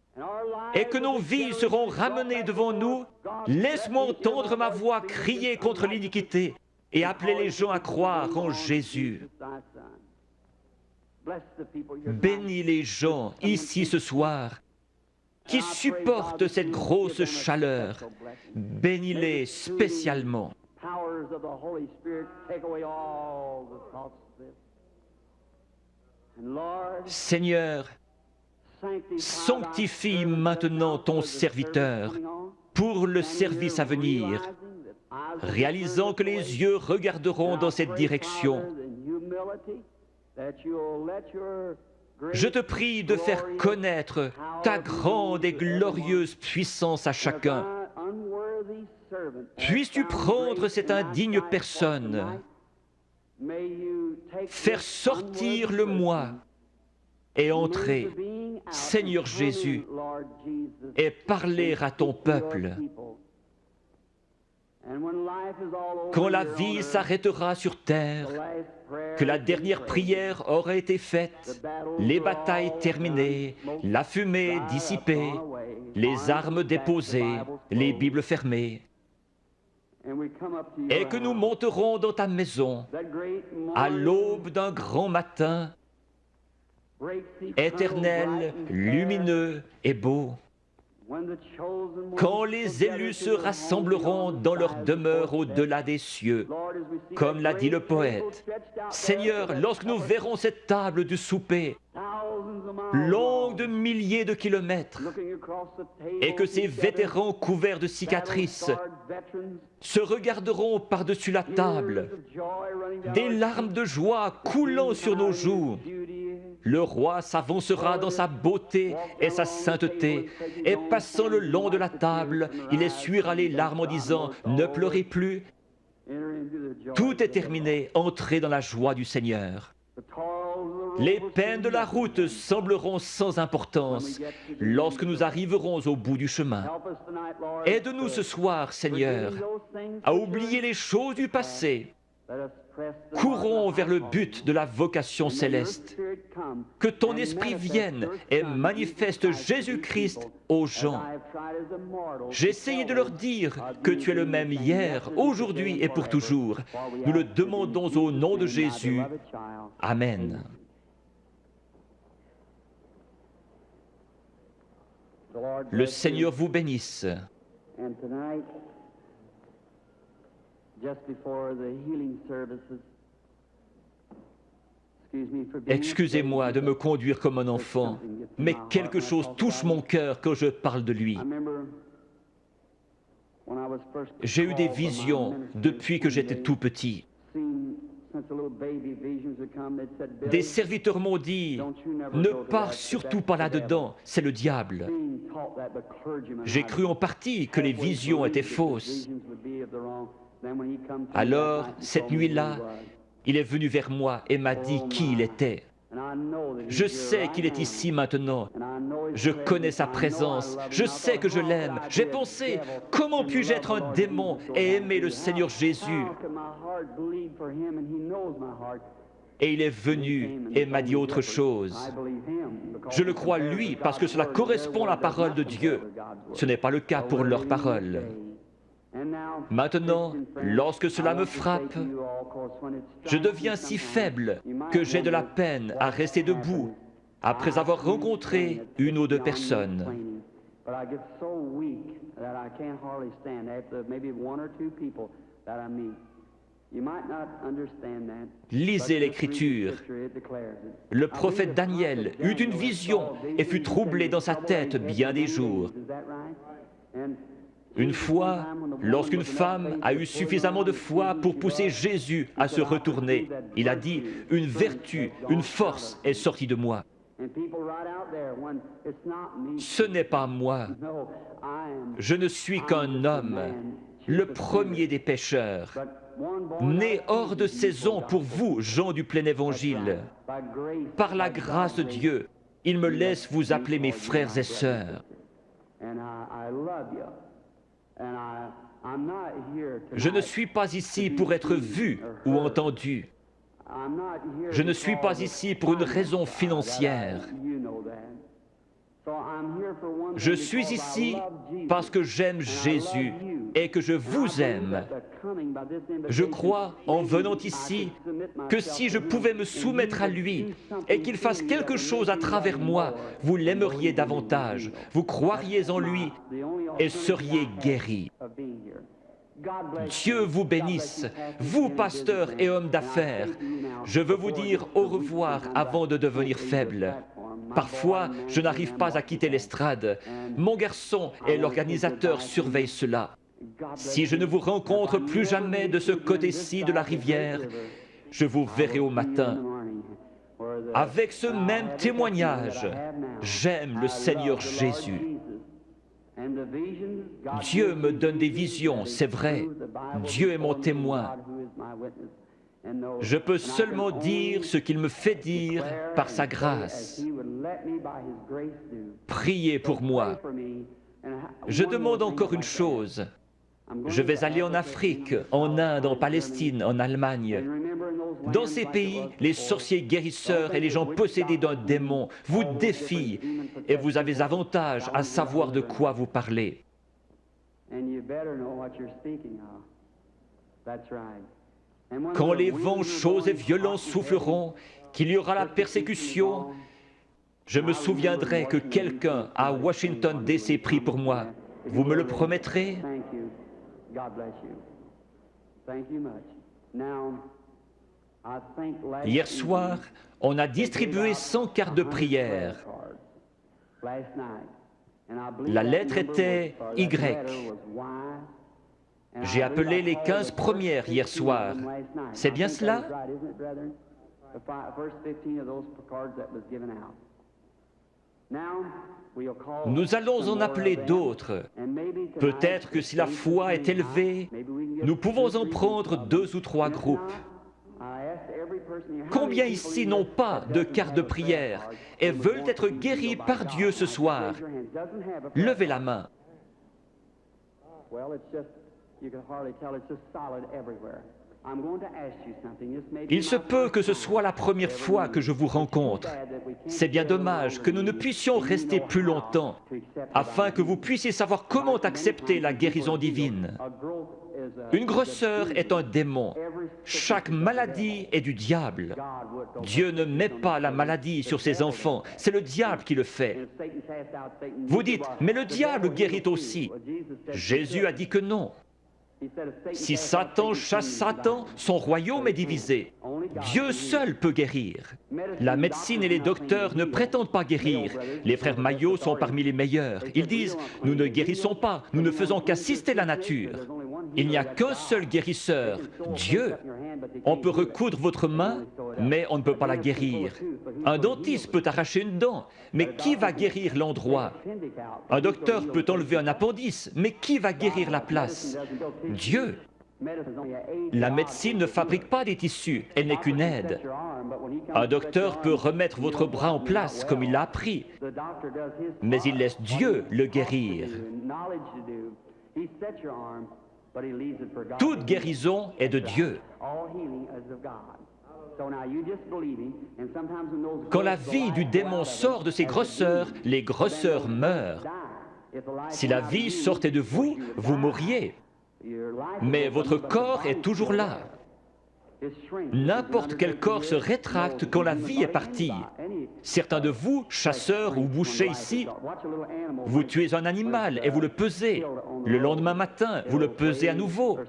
et que nos vies seront ramenées devant nous, laisse-moi entendre ma voix crier contre l'iniquité et appeler les gens à croire en Jésus. Bénis les gens ici ce soir qui supportent cette grosse chaleur. Bénis-les spécialement. Seigneur, sanctifie maintenant ton serviteur pour le service à venir, réalisant que les yeux regarderont dans cette direction. Je te prie de faire connaître ta grande et glorieuse puissance à chacun. Puisses-tu prendre cette indigne personne, faire sortir le moi et entrer, Seigneur Jésus, et parler à ton peuple. Quand la vie s'arrêtera sur terre, que la dernière prière aura été faite, les batailles terminées, la fumée dissipée, les armes déposées, les Bibles fermées, et que nous monterons dans ta maison à l'aube d'un grand matin, éternel, lumineux et beau, quand les élus se rassembleront dans leur demeure au-delà des cieux, comme l'a dit le poète. Seigneur, lorsque nous verrons cette table du souper, longue de milliers de kilomètres, et que ces vétérans couverts de cicatrices se regarderont par-dessus la table, des larmes de joie coulant sur nos joues, le roi s'avancera dans sa beauté et sa sainteté, et passant le long de la table, il essuiera les larmes en disant « Ne pleurez plus ». Tout est terminé, entrez dans la joie du Seigneur. Les peines de la route sembleront sans importance lorsque nous arriverons au bout du chemin. Aide-nous ce soir, Seigneur, à oublier les choses du passé. Courons vers le but de la vocation céleste. Que ton esprit vienne et manifeste Jésus-Christ aux gens. J'ai essayé de leur dire que tu es le même hier, aujourd'hui et pour toujours. Nous le demandons au nom de Jésus. Amen. Le Seigneur vous bénisse. Excusez-moi de me conduire comme un enfant, mais quelque chose touche mon cœur quand je parle de lui. J'ai eu des visions depuis que j'étais tout petit. Des serviteurs m'ont dit, ne pars surtout pas là-dedans, c'est le diable. J'ai cru en partie que les visions étaient fausses. Alors, cette nuit-là, il est venu vers moi et m'a dit qui il était. Je sais qu'il est ici maintenant. Je connais sa présence. Je sais que je l'aime. J'ai pensé, comment puis-je être un démon et aimer le Seigneur Jésus? Et il est venu et m'a dit autre chose. Je le crois lui parce que cela correspond à la parole de Dieu. Ce n'est pas le cas pour leur parole. Maintenant, lorsque cela me frappe, je deviens si faible que j'ai de la peine à rester debout après avoir rencontré une ou deux personnes. Lisez l'Écriture. Le prophète Daniel eut une vision et fut troublé dans sa tête bien des jours. Une fois, lorsqu'une femme a eu suffisamment de foi pour pousser Jésus à se retourner, il a dit, « Une vertu, une force est sortie de moi. » Ce n'est pas moi. Je ne suis qu'un homme, le premier des pécheurs, né hors de saison pour vous, gens du plein évangile. Par la grâce de Dieu, il me laisse vous appeler mes frères et sœurs. Je ne suis pas ici pour être vu ou entendu. Je ne suis pas ici pour une raison financière. Je suis ici parce que j'aime Jésus et que je vous aime. Je crois, en venant ici, que si je pouvais me soumettre à lui et qu'il fasse quelque chose à travers moi, vous l'aimeriez davantage, vous croiriez en lui et seriez guéris. Dieu vous bénisse, vous, pasteurs et hommes d'affaires. Je veux vous dire au revoir avant de devenir faible. Parfois, je n'arrive pas à quitter l'estrade. Mon garçon et l'organisateur surveillent cela. Si je ne vous rencontre plus jamais de ce côté-ci de la rivière, je vous verrai au matin. Avec ce même témoignage, j'aime le Seigneur Jésus. Dieu me donne des visions, c'est vrai. Dieu est mon témoin. Je peux seulement dire ce qu'il me fait dire par sa grâce. Priez pour moi. Je demande encore une chose. Je vais aller en Afrique, en Inde, en Palestine, en Allemagne. Dans ces pays, les sorciers guérisseurs et les gens possédés d'un démon vous défient et vous avez avantage à savoir de quoi vous parlez. Quand les vents chauds et violents souffleront, qu'il y aura la persécution, je me souviendrai que quelqu'un à Washington D.C. prie pour moi. Vous me le promettrez? Hier soir, on a distribué 100 cartes de prière. La lettre était Y. J'ai appelé les 15 premières hier soir. C'est bien cela? Nous allons en appeler d'autres. Peut-être que si la foi est élevée, nous pouvons en prendre 2 ou 3 groupes. Combien ici n'ont pas de carte de prière et veulent être guéris par Dieu ce soir? Levez la main. Il se peut que ce soit la première fois que je vous rencontre. C'est bien dommage que nous ne puissions rester plus longtemps afin que vous puissiez savoir comment accepter la guérison divine. Une grosseur est un démon. Chaque maladie est du diable. Dieu ne met pas la maladie sur ses enfants, c'est le diable qui le fait. Vous dites, mais le diable guérit aussi. Jésus a dit que non. Si Satan chasse Satan, son royaume est divisé. Dieu seul peut guérir. La médecine et les docteurs ne prétendent pas guérir. Les frères Maillot sont parmi les meilleurs. Ils disent, nous ne guérissons pas, nous ne faisons qu'assister la nature. Il n'y a qu'un seul guérisseur, Dieu. On peut recoudre votre main, mais on ne peut pas la guérir. Un dentiste peut arracher une dent, mais qui va guérir l'endroit? Un docteur peut enlever un appendice, mais qui va guérir la place? Dieu. La médecine ne fabrique pas des tissus, elle n'est qu'une aide. Un docteur peut remettre votre bras en place comme il l'a appris, mais il laisse Dieu le guérir. Toute guérison est de Dieu. Quand la vie du démon sort de ses grosseurs, les grosseurs meurent. Si la vie sortait de vous, vous mourriez. Mais votre corps est toujours là. N'importe quel corps se rétracte quand la vie est partie. Certains de vous, chasseurs ou bouchers ici, vous tuez un animal et vous le pesez. Le lendemain matin, vous le pesez à nouveau.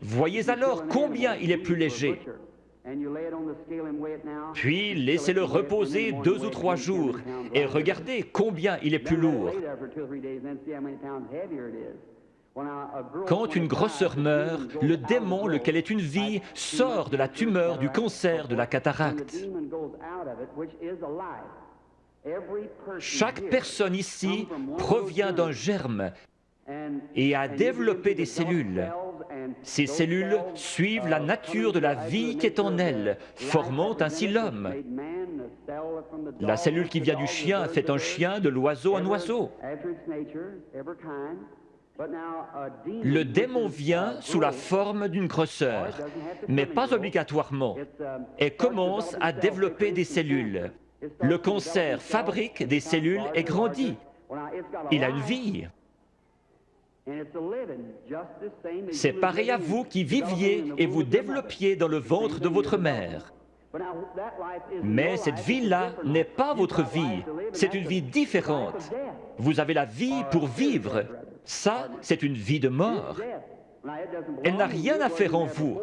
Voyez alors combien il est plus léger. Puis laissez-le reposer 2 ou 3 jours et regardez combien il est plus lourd. Quand une grosseur meurt, le démon, lequel est une vie, sort de la tumeur, du cancer, de la cataracte. Chaque personne ici provient d'un germe et a développé des cellules. Ces cellules suivent la nature de la vie qui est en elles, formant ainsi l'homme. La cellule qui vient du chien fait un chien, de l'oiseau un oiseau. Le démon vient sous la forme d'une grosseur, mais pas obligatoirement, et commence à développer des cellules. Le cancer fabrique des cellules et grandit. Il a une vie. C'est pareil à vous qui viviez et vous développiez dans le ventre de votre mère. Mais cette vie-là n'est pas votre vie, c'est une vie différente. Vous avez la vie pour vivre. Ça, c'est une vie de mort. Elle n'a rien à faire en vous.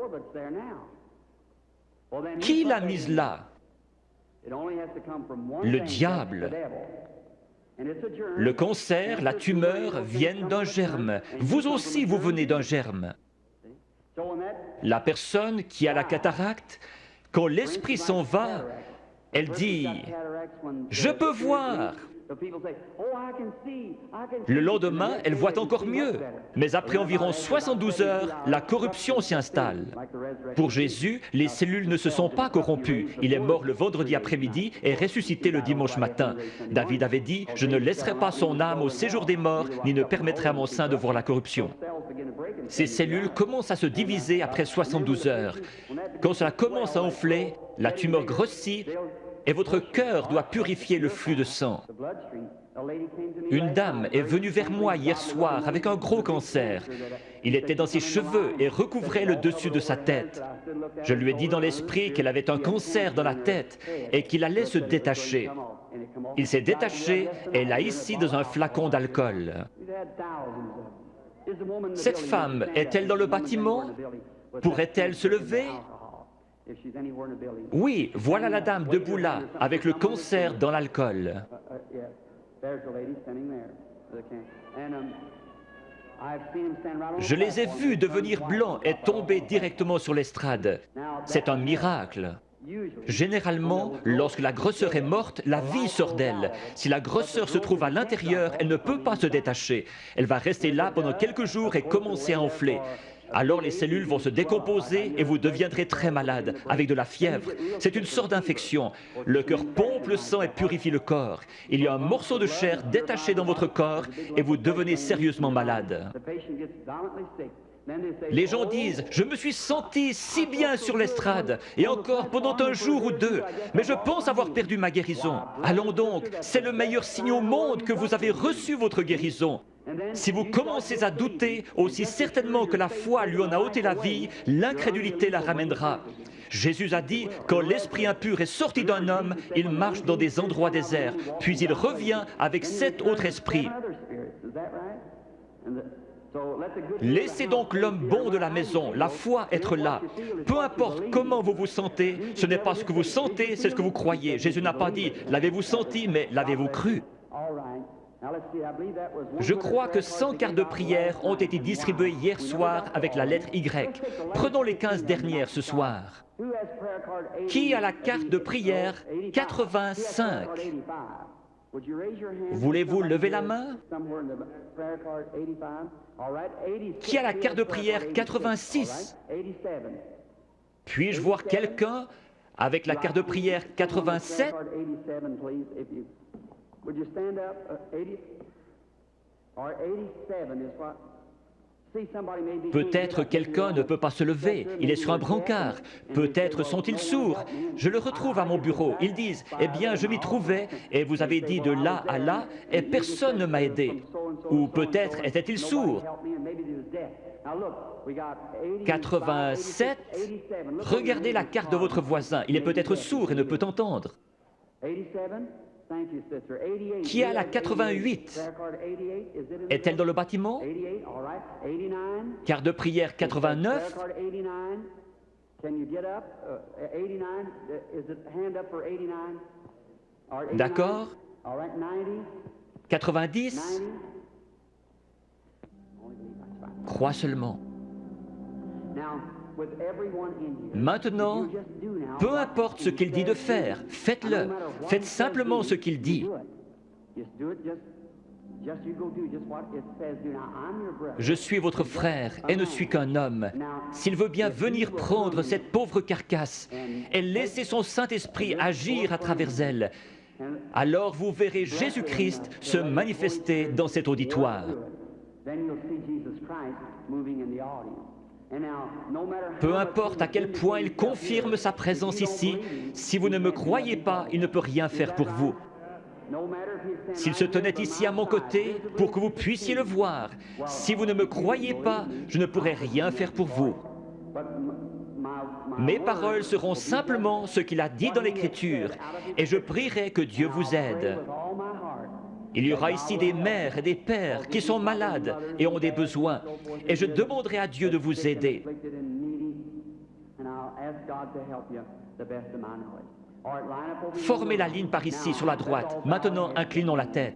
Qui l'a mise là? Le diable. Le cancer, la tumeur viennent d'un germe. Vous aussi, vous venez d'un germe. La personne qui a la cataracte, quand l'esprit s'en va, elle dit « Je peux voir ». Le lendemain, elle voit encore mieux. Mais après environ 72 heures, la corruption s'y installe. Pour Jésus, les cellules ne se sont pas corrompues. Il est mort le vendredi après-midi et ressuscité le dimanche matin. David avait dit « Je ne laisserai pas son âme au séjour des morts, ni ne permettrai à mon sein de voir la corruption ». Ces cellules commencent à se diviser après 72 heures. Quand cela commence à enfler, la tumeur grossit et votre cœur doit purifier le flux de sang. Une dame est venue vers moi hier soir avec un gros cancer. Il était dans ses cheveux et recouvrait le dessus de sa tête. Je lui ai dit dans l'esprit qu'elle avait un cancer dans la tête et qu'il allait se détacher. Il s'est détaché et l'a ici dans un flacon d'alcool. Cette femme est-elle dans le bâtiment? Pourrait-elle se lever? Oui, voilà la dame debout là, avec le cancer dans l'alcool. Je les ai vus devenir blancs et tomber directement sur l'estrade. C'est un miracle. Généralement, lorsque la grosseur est morte, la vie sort d'elle. Si la grosseur se trouve à l'intérieur, elle ne peut pas se détacher. Elle va rester là pendant quelques jours et commencer à enfler. Alors les cellules vont se décomposer et vous deviendrez très malade, avec de la fièvre. C'est une sorte d'infection. Le cœur pompe le sang et purifie le corps. Il y a un morceau de chair détaché dans votre corps et vous devenez sérieusement malade. Les gens disent « Je me suis senti si bien sur l'estrade, et encore pendant un jour ou deux, mais je pense avoir perdu ma guérison. » Allons donc, c'est le meilleur signe au monde que vous avez reçu votre guérison. Si vous commencez à douter, aussi certainement que la foi lui en a ôté la vie, l'incrédulité la ramènera. Jésus a dit, quand l'esprit impur est sorti d'un homme, il marche dans des endroits déserts, puis il revient avec 7 autres esprits. Laissez donc l'homme bon de la maison, la foi être là. Peu importe comment vous vous sentez, ce n'est pas ce que vous sentez, c'est ce que vous croyez. Jésus n'a pas dit, l'avez-vous senti, mais l'avez-vous cru? Je crois que 100 cartes de prière ont été distribuées hier soir avec la lettre Y. Prenons les 15 dernières ce soir. Qui a la carte de prière 85? Voulez-vous lever la main? Qui a la carte de prière 86? Puis-je voir quelqu'un avec la carte de prière 87? Peut-être quelqu'un ne peut pas se lever, il est sur un brancard. Peut-être sont-ils sourds. Je le retrouve à mon bureau. Ils disent, « Eh bien, je m'y trouvais, et vous avez dit de là à là, et personne ne m'a aidé. » Ou peut-être était-il sourd. 87, regardez la carte de votre voisin. Il est peut-être sourd et ne peut entendre. Qui a la 88? Est-elle dans le bâtiment? Carte de prière 89? D'accord. 90? Crois seulement. Maintenant, peu importe ce qu'il dit de faire, faites-le. Faites simplement ce qu'il dit. Je suis votre frère et ne suis qu'un homme. S'il veut bien venir prendre cette pauvre carcasse et laisser son Saint-Esprit agir à travers elle, alors vous verrez Jésus-Christ se manifester dans cet auditoire. Peu importe à quel point il confirme sa présence ici, si vous ne me croyez pas, il ne peut rien faire pour vous. S'il se tenait ici à mon côté pour que vous puissiez le voir, si vous ne me croyez pas, je ne pourrai rien faire pour vous. Mes paroles seront simplement ce qu'il a dit dans l'Écriture, et je prierai que Dieu vous aide. Il y aura ici des mères et des pères qui sont malades et ont des besoins, et je demanderai à Dieu de vous aider. Formez la ligne par ici, sur la droite. Maintenant, inclinons la tête.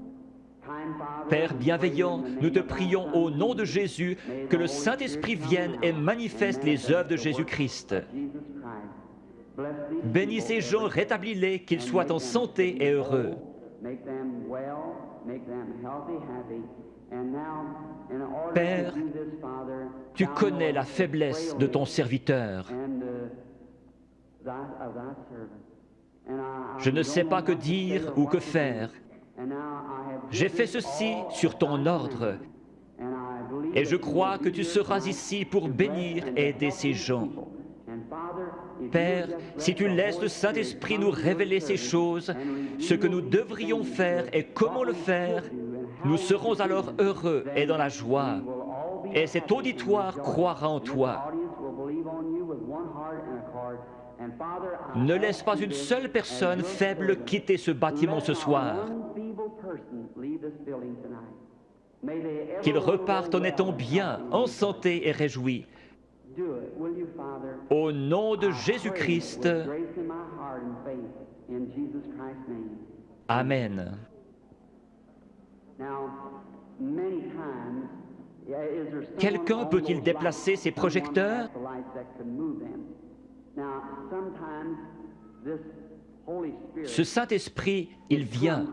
Père bienveillant, nous te prions au nom de Jésus que le Saint-Esprit vienne et manifeste les œuvres de Jésus-Christ. Bénis ces gens, rétablis-les, qu'ils soient en santé et heureux. Père, tu connais la faiblesse de ton serviteur. Je ne sais pas que dire ou que faire. J'ai fait ceci sur ton ordre, et je crois que tu seras ici pour bénir et aider ces gens. Père, si tu laisses le Saint-Esprit nous révéler ces choses, ce que nous devrions faire et comment le faire, nous serons alors heureux et dans la joie. Et cet auditoire croira en toi. Ne laisse pas une seule personne faible quitter ce bâtiment ce soir. Qu'ils repartent en étant bien, en santé et réjouis. Au nom de Jésus-Christ. Amen. Quelqu'un peut-il déplacer ses projecteurs? Ce Saint-Esprit, il vient,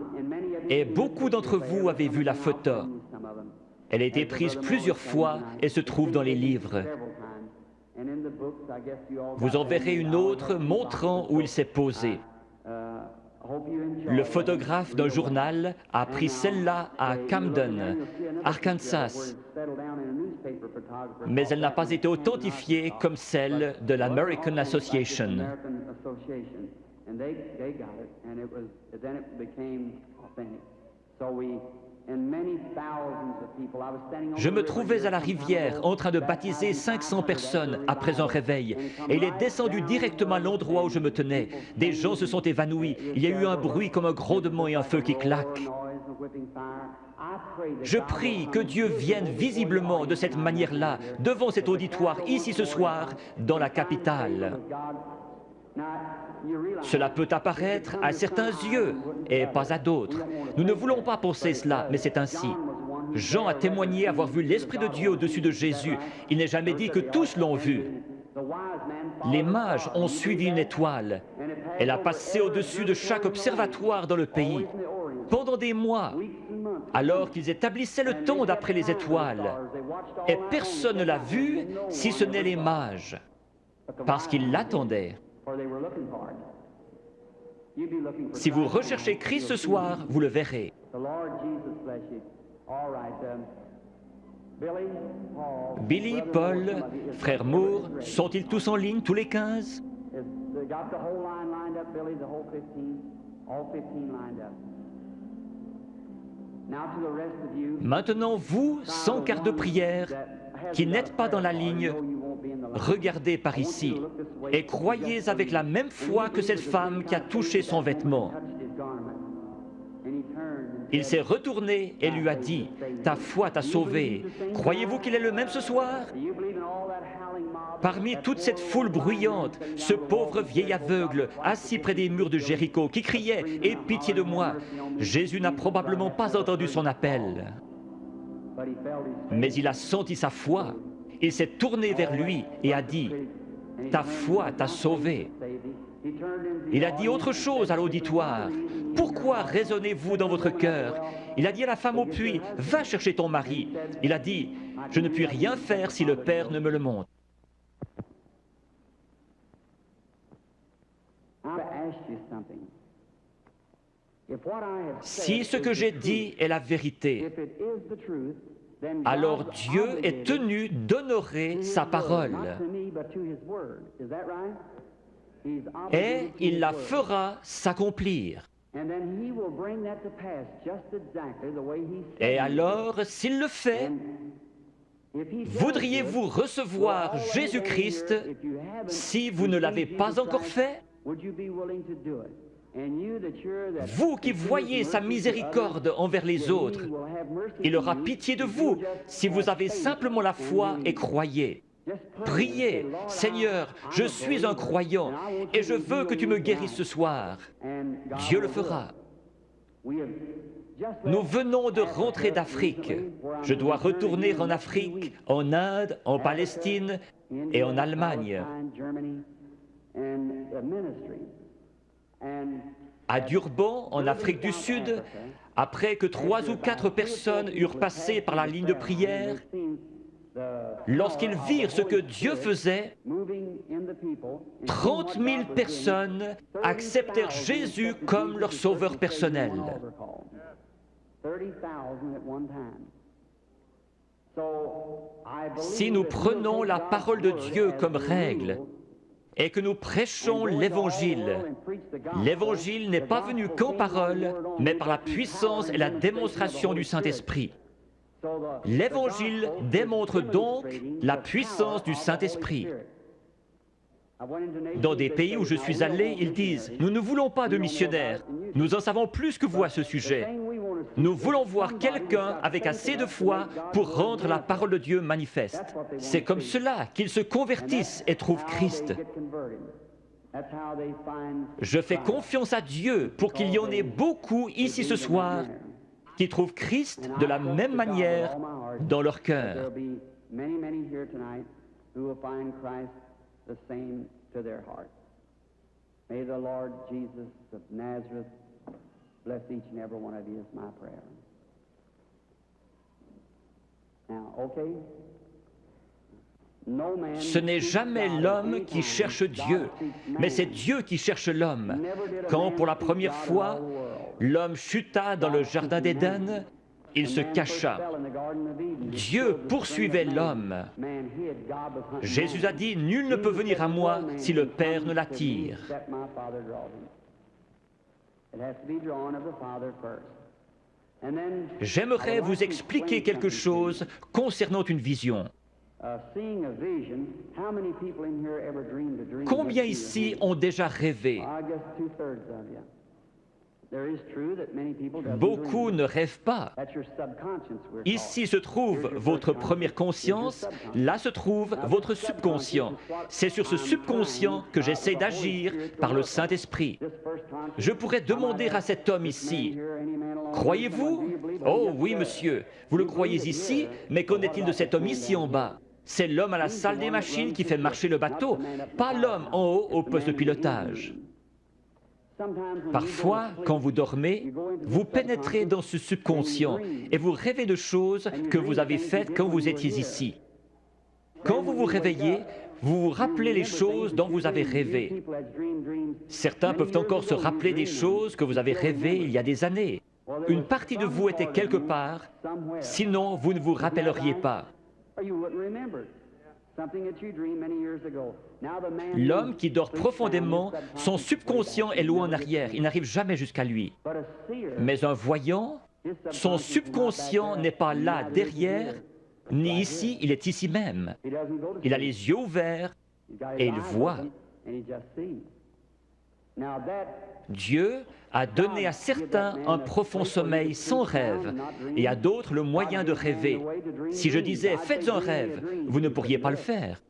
et beaucoup d'entre vous avez vu la photo. Elle a été prise plusieurs fois et se trouve dans les livres. Vous en verrez une autre montrant où il s'est posé. Le photographe d'un journal a pris celle-là à Camden, Arkansas, mais elle n'a pas été authentifiée comme celle de l'American Association. Je me trouvais à la rivière en train de baptiser 500 personnes après un réveil, et il est descendu directement à l'endroit où je me tenais. Des gens se sont évanouis, il y a eu un bruit comme un grondement et un feu qui claque. Je prie que Dieu vienne visiblement de cette manière-là, devant cet auditoire, ici ce soir, dans la capitale. Cela peut apparaître à certains yeux et pas à d'autres. Nous ne voulons pas penser cela, mais c'est ainsi. Jean a témoigné avoir vu l'Esprit de Dieu au-dessus de Jésus. Il n'est jamais dit que tous l'ont vu. Les mages ont suivi une étoile. Elle a passé au-dessus de chaque observatoire dans le pays pendant des mois, alors qu'ils établissaient le temps d'après les étoiles. Et personne ne l'a vue si ce n'est les mages, parce qu'ils l'attendaient. Si vous recherchez Christ ce soir, vous le verrez. Billy, Paul, frère Moore, sont-ils tous en ligne, tous les 15? Maintenant, vous, sans carte de prière, qui n'êtes pas dans la ligne, regardez par ici et croyez avec la même foi que cette femme qui a touché son vêtement. Il s'est retourné et lui a dit, « Ta foi t'a sauvé. Croyez-vous qu'il est le même ce soir ?» Parmi toute cette foule bruyante, ce pauvre vieil aveugle, assis près des murs de Jéricho, qui criait « Aie pitié de moi !» Jésus n'a probablement pas entendu son appel. Mais il a senti sa foi. Il s'est tourné vers lui et a dit, « Ta foi t'a sauvé. » Il a dit autre chose à l'auditoire. « Pourquoi raisonnez-vous dans votre cœur ?» Il a dit à la femme au puits, « Va chercher ton mari. » Il a dit, « Je ne puis rien faire si le Père ne me le montre. » Si ce que j'ai dit est la vérité, alors Dieu est tenu d'honorer sa parole. Et il la fera s'accomplir. Et alors, s'il le fait, voudriez-vous recevoir Jésus-Christ si vous ne l'avez pas encore fait? Vous qui voyez sa miséricorde envers les autres, il aura pitié de vous si vous avez simplement la foi et croyez. Priez, « Seigneur, je suis un croyant et je veux que tu me guérisses ce soir. » Dieu le fera. Nous venons de rentrer d'Afrique. Je dois retourner en Afrique, en Inde, en Palestine et en Allemagne. À Durban, en Afrique du Sud, après que 3 ou 4 personnes eurent passé par la ligne de prière, lorsqu'ils virent ce que Dieu faisait, 30 000 personnes acceptèrent Jésus comme leur sauveur personnel. Si nous prenons la parole de Dieu comme règle et que nous prêchons l'Évangile, l'Évangile n'est pas venu qu'en parole, mais par la puissance et la démonstration du Saint-Esprit. L'Évangile démontre donc la puissance du Saint-Esprit. Dans des pays où je suis allé, ils disent « Nous ne voulons pas de missionnaires, nous en savons plus que vous à ce sujet. Nous voulons voir quelqu'un avec assez de foi pour rendre la parole de Dieu manifeste. » C'est comme cela qu'ils se convertissent et trouvent Christ. Je fais confiance à Dieu pour qu'il y en ait beaucoup ici ce soir qui trouvent Christ de la même manière dans leur cœur. The same to their heart. May the Lord Jesus of Nazareth bless each and every one of you is my prayer. Now, okay? Ce n'est jamais l'homme qui cherche Dieu, mais c'est Dieu qui cherche l'homme. Quand pour la première fois, l'homme chuta dans le jardin d'Éden, il se cacha. Dieu poursuivait l'homme. Jésus a dit, « Nul ne peut venir à moi si le Père ne l'attire. » J'aimerais vous expliquer quelque chose concernant une vision. Combien ici ont déjà rêvé? Beaucoup ne rêvent pas. Ici se trouve votre première conscience, là se trouve votre subconscient. C'est sur ce subconscient que j'essaie d'agir par le Saint-Esprit. Je pourrais demander à cet homme ici, « Croyez-vous » ? « Oh oui, monsieur, vous le croyez ici, mais qu'en est-il de cet homme ici en bas ? C'est l'homme à la salle des machines qui fait marcher le bateau, pas l'homme en haut au poste de pilotage. » Parfois, quand vous dormez, vous pénétrez dans ce subconscient et vous rêvez de choses que vous avez faites quand vous étiez ici. Quand vous vous réveillez, vous vous rappelez les choses dont vous avez rêvé. Certains peuvent encore se rappeler des choses que vous avez rêvées il y a des années. Une partie de vous était quelque part, sinon vous ne vous rappelleriez pas. L'homme qui dort profondément, son subconscient est loin en arrière, il n'arrive jamais jusqu'à lui. Mais un voyant, son subconscient n'est pas là derrière, ni ici, il est ici même. Il a les yeux ouverts et il voit. Dieu a donné à certains un profond sommeil sans rêve et à d'autres le moyen de rêver. Si je disais « faites un rêve », vous ne pourriez pas le faire.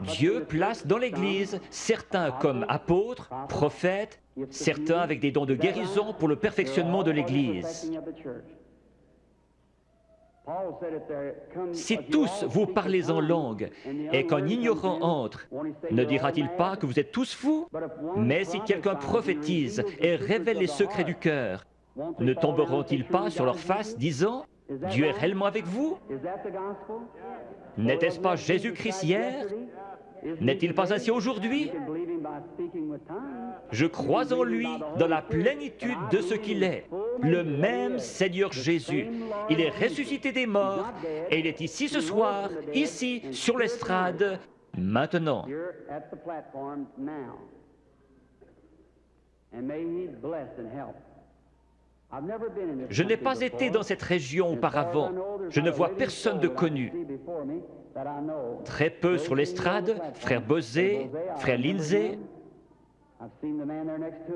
Dieu place dans l'Église certains comme apôtres, prophètes, certains avec des dons de guérison pour le perfectionnement de l'Église. Si tous vous parlez en langue et qu'un ignorant entre, ne dira-t-il pas que vous êtes tous fous? Mais si quelqu'un prophétise et révèle les secrets du cœur, ne tomberont-ils pas sur leur face disant « Dieu est réellement avec vous » ? N'était-ce pas Jésus-Christ hier? N'est-il pas ainsi aujourd'hui? Je crois en lui dans la plénitude de ce qu'il est, le même Seigneur Jésus. Il est ressuscité des morts et il est ici ce soir, ici, sur l'estrade, maintenant. Je n'ai pas été dans cette région auparavant. Je ne vois personne de connu. Très peu sur l'estrade, frère Bosé, frère Lindsay.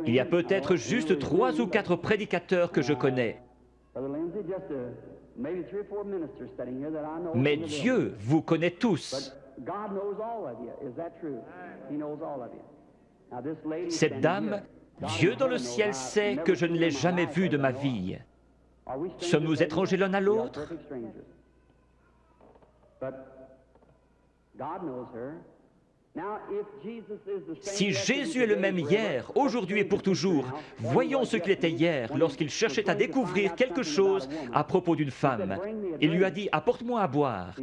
Il y a peut-être juste 3 ou 4 prédicateurs que je connais. Mais Dieu vous connaît tous. Cette dame, Dieu dans le ciel sait que je ne l'ai jamais vue de ma vie. Sommes-nous étrangers l'un à l'autre? Si Jésus est le même hier, aujourd'hui et pour toujours, voyons ce qu'il était hier lorsqu'il cherchait à découvrir quelque chose à propos d'une femme. Il lui a dit « Apporte-moi à boire ».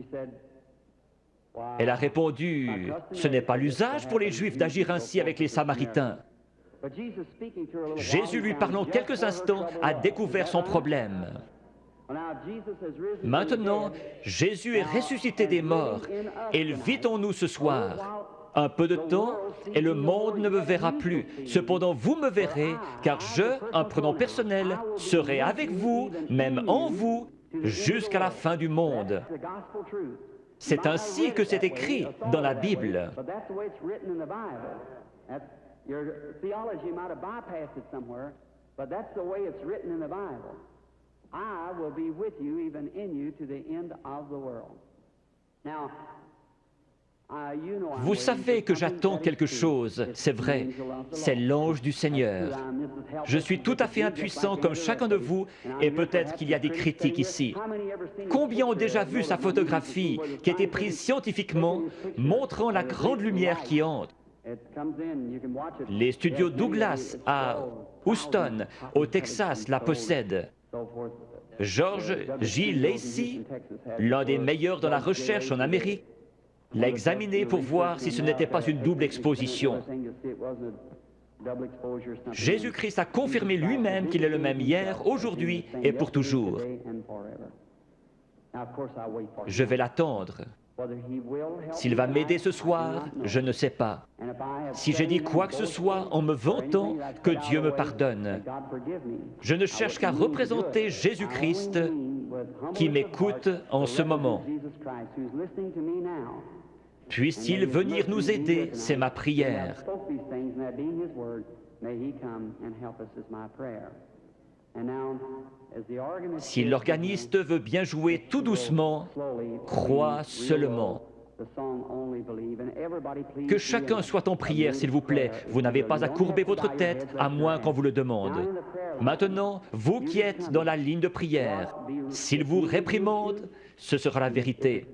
Elle a répondu « Ce n'est pas l'usage pour les Juifs d'agir ainsi avec les Samaritains ». Jésus, lui parlant quelques instants, a découvert son problème. Maintenant, Jésus est ressuscité des morts et il vit en nous ce soir. Un peu de temps et le monde ne me verra plus. Cependant, vous me verrez, car je, un prénom personnel, serai avec vous, même en vous, jusqu'à la fin du monde. C'est ainsi que c'est écrit dans la Bible. Your theology might have bypassed it somewhere, but that's the way it's written in the Bible. I will be with you, even in you, to the end of the world. Now, vous savez que j'attends quelque chose, c'est vrai, c'est l'ange du Seigneur. Je suis tout à fait impuissant comme chacun de vous, et peut-être qu'il y a des critiques ici. Combien ont déjà vu sa photographie qui a été prise scientifiquement, montrant la grande lumière qui entre? Les studios Douglas à Houston, au Texas, la possèdent. George J. Lacey, l'un des meilleurs dans la recherche en Amérique, l'a examiné pour voir si ce n'était pas une double exposition. Jésus-Christ a confirmé lui-même qu'il est le même hier, aujourd'hui et pour toujours. Je vais l'attendre. S'il va m'aider ce soir, je ne sais pas. Si j'ai dit quoi que ce soit en me vantant, que Dieu me pardonne. Je ne cherche qu'à représenter Jésus-Christ qui m'écoute en ce moment. Puisse-t-il venir nous aider, c'est ma prière. May He come and help us is my prayer. And now, as the organist Si l'organiste veut bien jouer tout doucement, crois seulement. Que chacun soit en prière, s'il vous plaît. Vous n'avez pas à courber votre tête, à moins qu'on vous le demande. Maintenant, vous qui êtes dans la ligne de prière, s'il vous réprimande, ce sera la vérité.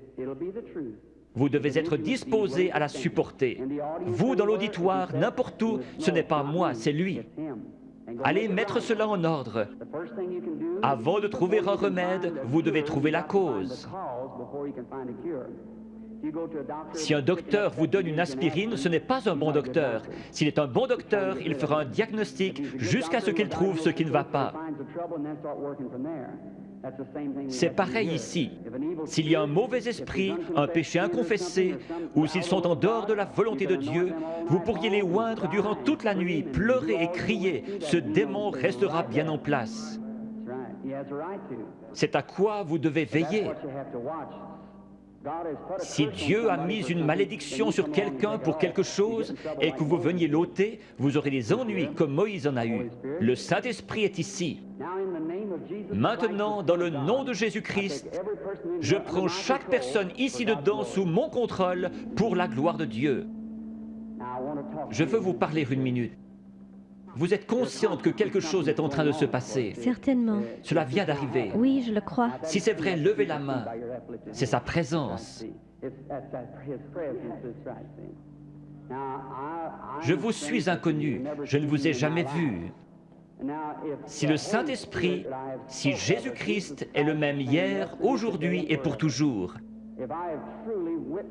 Vous devez être disposé à la supporter. Vous, dans l'auditoire, n'importe où, ce n'est pas moi, c'est lui. Allez mettre cela en ordre. Avant de trouver un remède, vous devez trouver la cause. Si un docteur vous donne une aspirine, ce n'est pas un bon docteur. S'il est un bon docteur, il fera un diagnostic jusqu'à ce qu'il trouve ce qui ne va pas. C'est pareil ici. S'il y a un mauvais esprit, un péché inconfessé, ou s'ils sont en dehors de la volonté de Dieu, vous pourriez les oindre durant toute la nuit, pleurer et crier. Ce démon restera bien en place. C'est à quoi vous devez veiller. Si Dieu a mis une malédiction sur quelqu'un pour quelque chose et que vous veniez l'ôter, vous aurez des ennuis comme Moïse en a eu. Le Saint-Esprit est ici. Maintenant, dans le nom de Jésus-Christ, je prends chaque personne ici dedans sous mon contrôle pour la gloire de Dieu. Je veux vous parler une minute. Vous êtes consciente que quelque chose est en train de se passer. Certainement. Cela vient d'arriver. Oui, je le crois. Si c'est vrai, levez la main. C'est sa présence. Je vous suis inconnu. Je ne vous ai jamais vu. Si le Saint-Esprit, si Jésus-Christ est le même hier, aujourd'hui et pour toujours,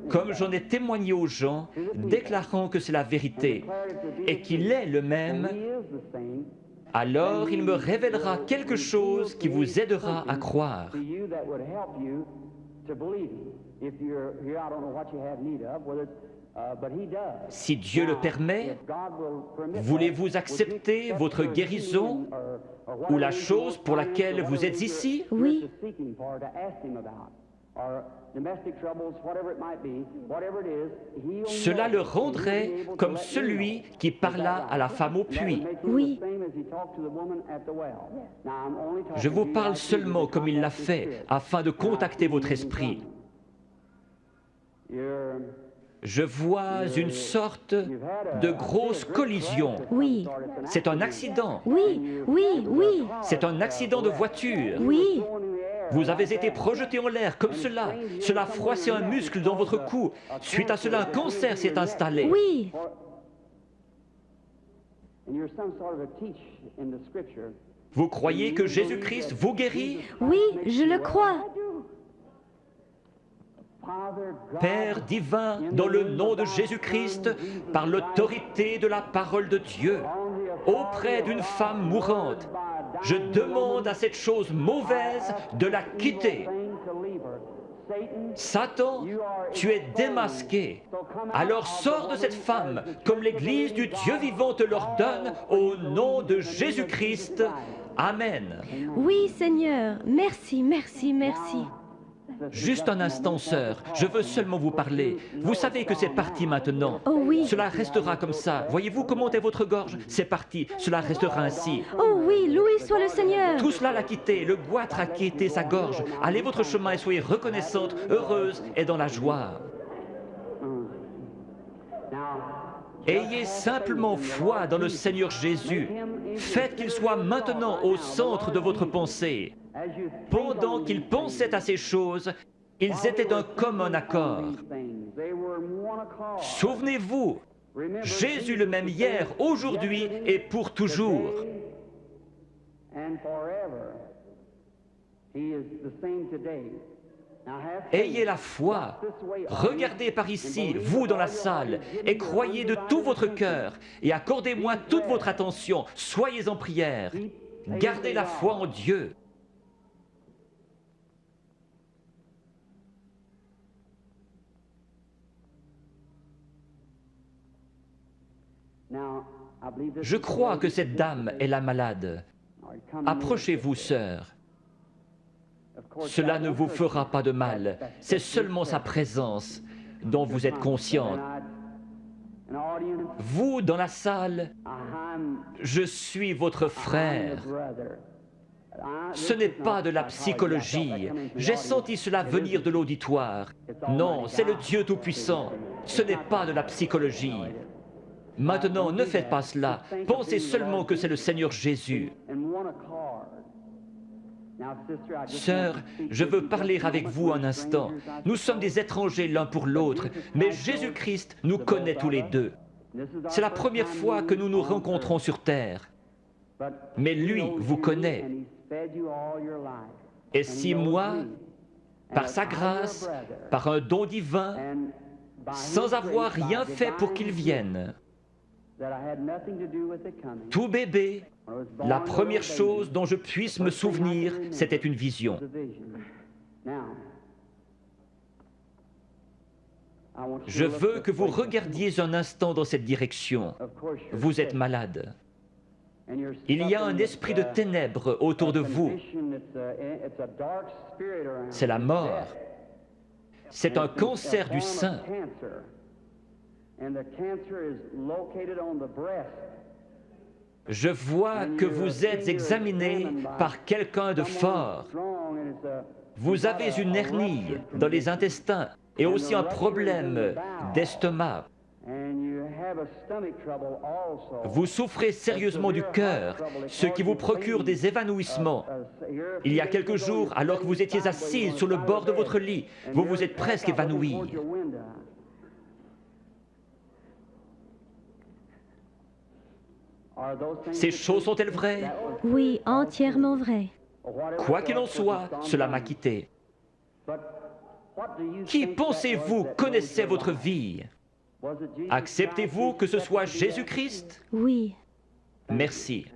comme j'en ai témoigné aux gens, déclarant que c'est la vérité et qu'il est le même, alors il me révélera quelque chose qui vous aidera à croire. Si Dieu le permet, voulez-vous accepter votre guérison ou la chose pour laquelle vous êtes ici? Oui. Cela le rendrait comme celui qui parla à la femme au puits. Oui. Je vous parle seulement comme il l'a fait, afin de contacter votre esprit. Je vois une sorte de grosse collision. Oui. C'est un accident. Oui. Oui. Oui. C'est un accident de voiture. Oui. Vous avez été projeté en l'air comme cela. Cela a froissé un muscle dans votre cou. Suite à cela, un cancer s'est installé. Oui. Vous croyez que Jésus-Christ vous guérit? Oui, je le crois. Père divin, dans le nom de Jésus-Christ, par l'autorité de la parole de Dieu, auprès d'une femme mourante, je demande à cette chose mauvaise de la quitter. Satan, tu es démasqué. Alors sors de cette femme, comme l'Église du Dieu vivant te l'ordonne, au nom de Jésus-Christ. Amen. Oui, Seigneur. Merci, merci, merci. Juste un instant, sœur, je veux seulement vous parler. Vous savez que c'est parti maintenant. Oh oui. Cela restera comme ça. Voyez-vous comment est votre gorge? C'est parti, cela restera ainsi. Oh oui, loué soit le Seigneur. Tout cela l'a quitté, le goitre a quitté sa gorge. Allez votre chemin et soyez reconnaissante, heureuse et dans la joie. Ayez simplement foi dans le Seigneur Jésus. Faites qu'il soit maintenant au centre de votre pensée. Pendant qu'ils pensaient à ces choses, ils étaient d'un commun accord. Souvenez-vous, Jésus le même hier, aujourd'hui et pour toujours. Ayez la foi. Regardez par ici, vous dans la salle, et croyez de tout votre cœur, et accordez-moi toute votre attention. Soyez en prière. Gardez la foi en Dieu. Je crois que cette dame est la malade. Approchez-vous, sœur. Cela ne vous fera pas de mal. C'est seulement sa présence dont vous êtes consciente. an audience, Vous, dans la salle, I'm je suis votre your frère. brother. Ce n'est pas de la psychologie. J'ai senti cela venir de l'auditoire. Non, c'est le Dieu Tout-Puissant. Ce n'est pas de la psychologie. Maintenant, ne faites pas cela. Pensez seulement que c'est le Seigneur Jésus. Sœur, je veux parler avec vous un instant. Nous sommes des étrangers l'un pour l'autre, mais Jésus-Christ nous connaît tous les deux. C'est la première fois que nous nous rencontrons sur terre. Mais lui vous connaît. Et si moi, par sa grâce, par un don divin, sans avoir rien fait pour qu'il vienne, tout bébé, la première chose dont je puisse me souvenir, c'était une vision. Je veux que vous regardiez un instant dans cette direction. Vous êtes malade. Il y a un esprit de ténèbres autour de vous. C'est la mort. C'est un cancer du sein. Je vois que vous êtes examiné par quelqu'un de fort. Vous avez une hernie dans les intestins et aussi un problème d'estomac. Vous souffrez sérieusement du cœur, ce qui vous procure des évanouissements. Il y a quelques jours, alors que vous étiez assise sur le bord de votre lit, vous vous êtes presque évanouie. Ces choses sont-elles vraies? Oui, entièrement vrai. Quoi qu'il en soit, cela m'a quitté. Qui pensez-vous connaissait votre vie? Acceptez-vous que ce soit Jésus-Christ? Oui, Merci.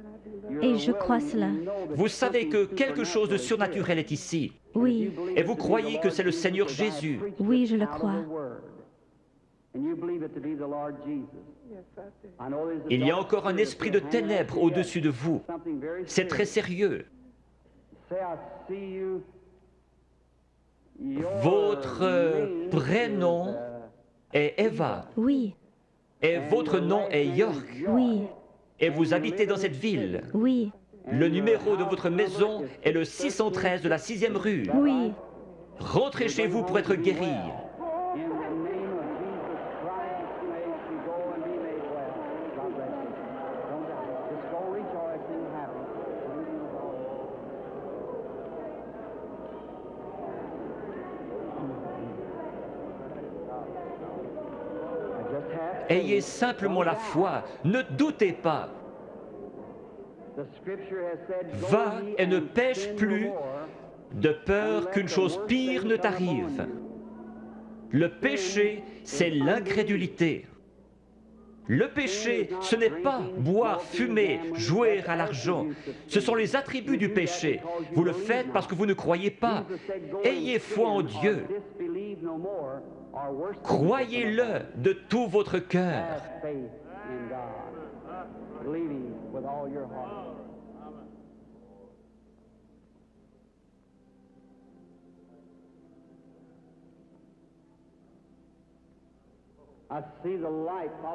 et je crois cela. Vous savez que quelque chose de surnaturel est ici. Oui, Et vous croyez que c'est le Seigneur Jésus. oui, je le crois. Il y a encore un esprit de ténèbres au-dessus de vous. C'est très sérieux. Votre prénom est Eva Oui, et votre nom est York. oui, Et vous habitez dans cette ville. oui, Le numéro de votre maison est le 613 de la 6e rue. oui. Rentrez chez vous pour être guéri. Ayez simplement la foi, ne doutez pas. Va et ne pêche plus, de peur qu'une chose pire ne t'arrive. Le péché, c'est l'incrédulité. Le péché, ce n'est pas boire, fumer, jouer à l'argent. Ce sont les attributs du péché. Vous le faites parce que vous ne croyez pas. Ayez foi en Dieu. Croyez-le de tout votre cœur.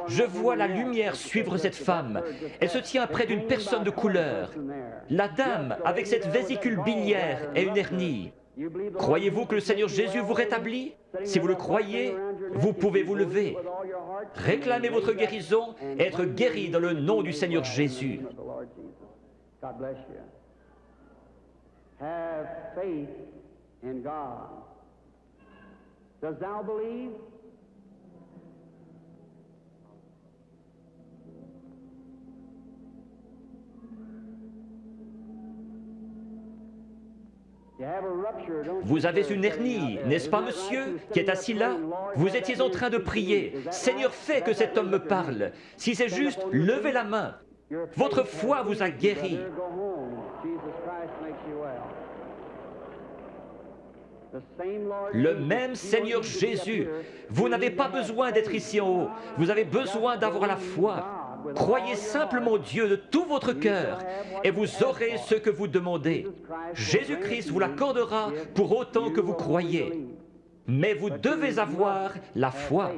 Je vois la lumière suivre cette femme. Elle se tient près d'une personne de couleur. La dame, avec cette vésicule biliaire et une hernie. Croyez-vous que le Seigneur Jésus vous rétablit? Si vous le croyez, vous pouvez vous lever. Réclamez votre guérison et être guéri dans le nom du Seigneur Jésus. Have faith in God. Does thou believe? Vous avez une hernie, n'est-ce pas, monsieur, qui est assis là? Vous étiez en train de prier. Seigneur, fais que cet homme me parle. Si c'est juste, levez la main. Votre foi vous a guéri. Le même Seigneur Jésus. Vous n'avez pas besoin d'être ici en haut. Vous avez besoin d'avoir la foi. Croyez simplement Dieu de tout votre cœur et vous aurez ce que vous demandez. Jésus-Christ vous l'accordera pour autant que vous croyez. Mais vous devez avoir la foi.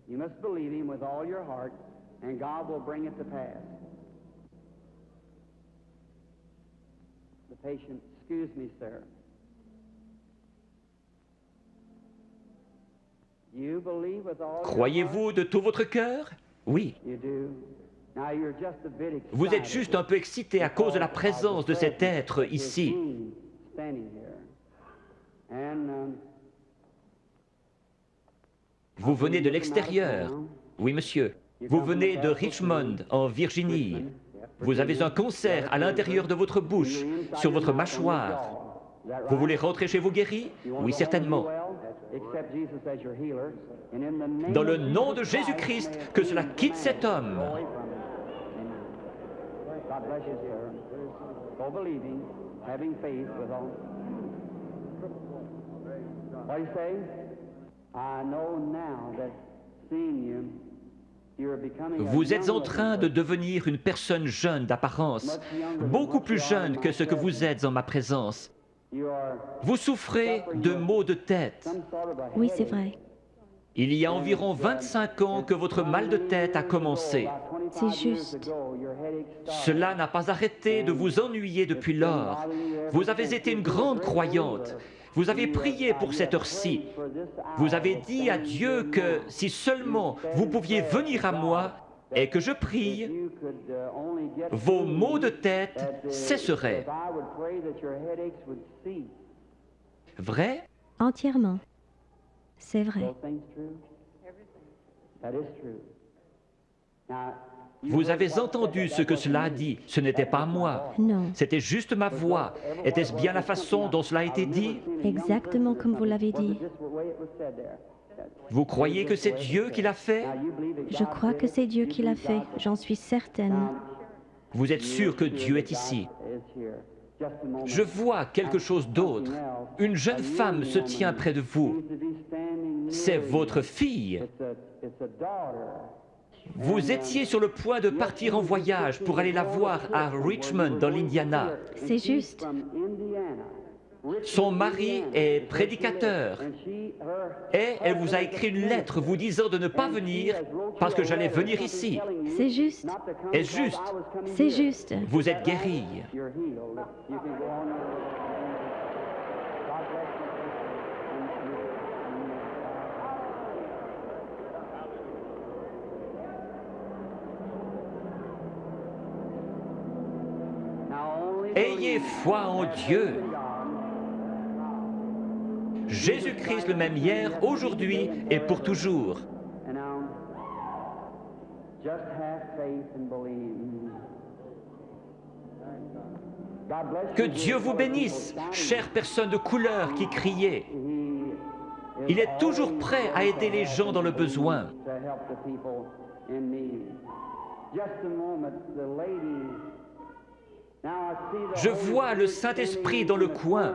You must believe him with all your heart, and God will bring it to pass. The patient, excuse me, sir. You believe with all your Croyez-vous de tout votre cœur? Oui. heart? You do. Now you're just a bit excited. Vous êtes juste un peu excité à cause de la présence de cet être ici. Standing here. And, Vous venez de l'extérieur. Oui, monsieur. Vous venez de Richmond, en Virginie. Vous avez un concert à l'intérieur de votre bouche, sur votre mâchoire. Vous voulez rentrer chez vous guéri? Oui, certainement. Dans le nom de Jésus-Christ, que cela quitte cet homme. God bless you, sir. Go believing, having faith with all. What do you say? I know now that seeing you, you're becoming a Vous êtes en young train de devenir une personne jeune d'apparence, beaucoup plus jeune que ce que vous êtes en ma présence. You are Vous souffrez de maux de tête. some sort of a Oui, c'est headache. vrai. Il y a environ 25 ans que votre mal de tête a commencé. C'est juste. Cela n'a pas arrêté de vous ennuyer depuis lors. Vous avez été une grande croyante. Vous avez prié pour cette heure-ci. Vous avez dit à Dieu que si seulement vous pouviez venir à moi et que je prie, vos maux de tête cesseraient. Vrai? Entièrement. C'est vrai. Vous avez entendu ce que cela a dit. Ce n'était pas moi. Non. C'était juste ma voix. Était-ce bien la façon dont cela a été dit? Exactement comme vous l'avez dit. Vous croyez que c'est Dieu qui l'a fait? Je crois que c'est Dieu qui l'a fait. J'en suis certaine. Vous êtes sûr que Dieu est ici? Je vois quelque chose d'autre. Une jeune femme se tient près de vous. C'est votre fille. Vous étiez sur le point de partir en voyage pour aller la voir à Richmond, dans l'Indiana. C'est juste. Son mari est prédicateur et elle vous a écrit une lettre vous disant de ne pas venir parce que j'allais venir ici. C'est juste. Est-ce juste? C'est juste. Vous êtes guéri. Ayez foi en Dieu. Jésus-Christ le même hier, aujourd'hui et pour toujours. Que Dieu vous bénisse, chère personne de couleur qui criait. Il est toujours prêt à aider les gens dans le besoin. Je vois le Saint-Esprit dans le coin.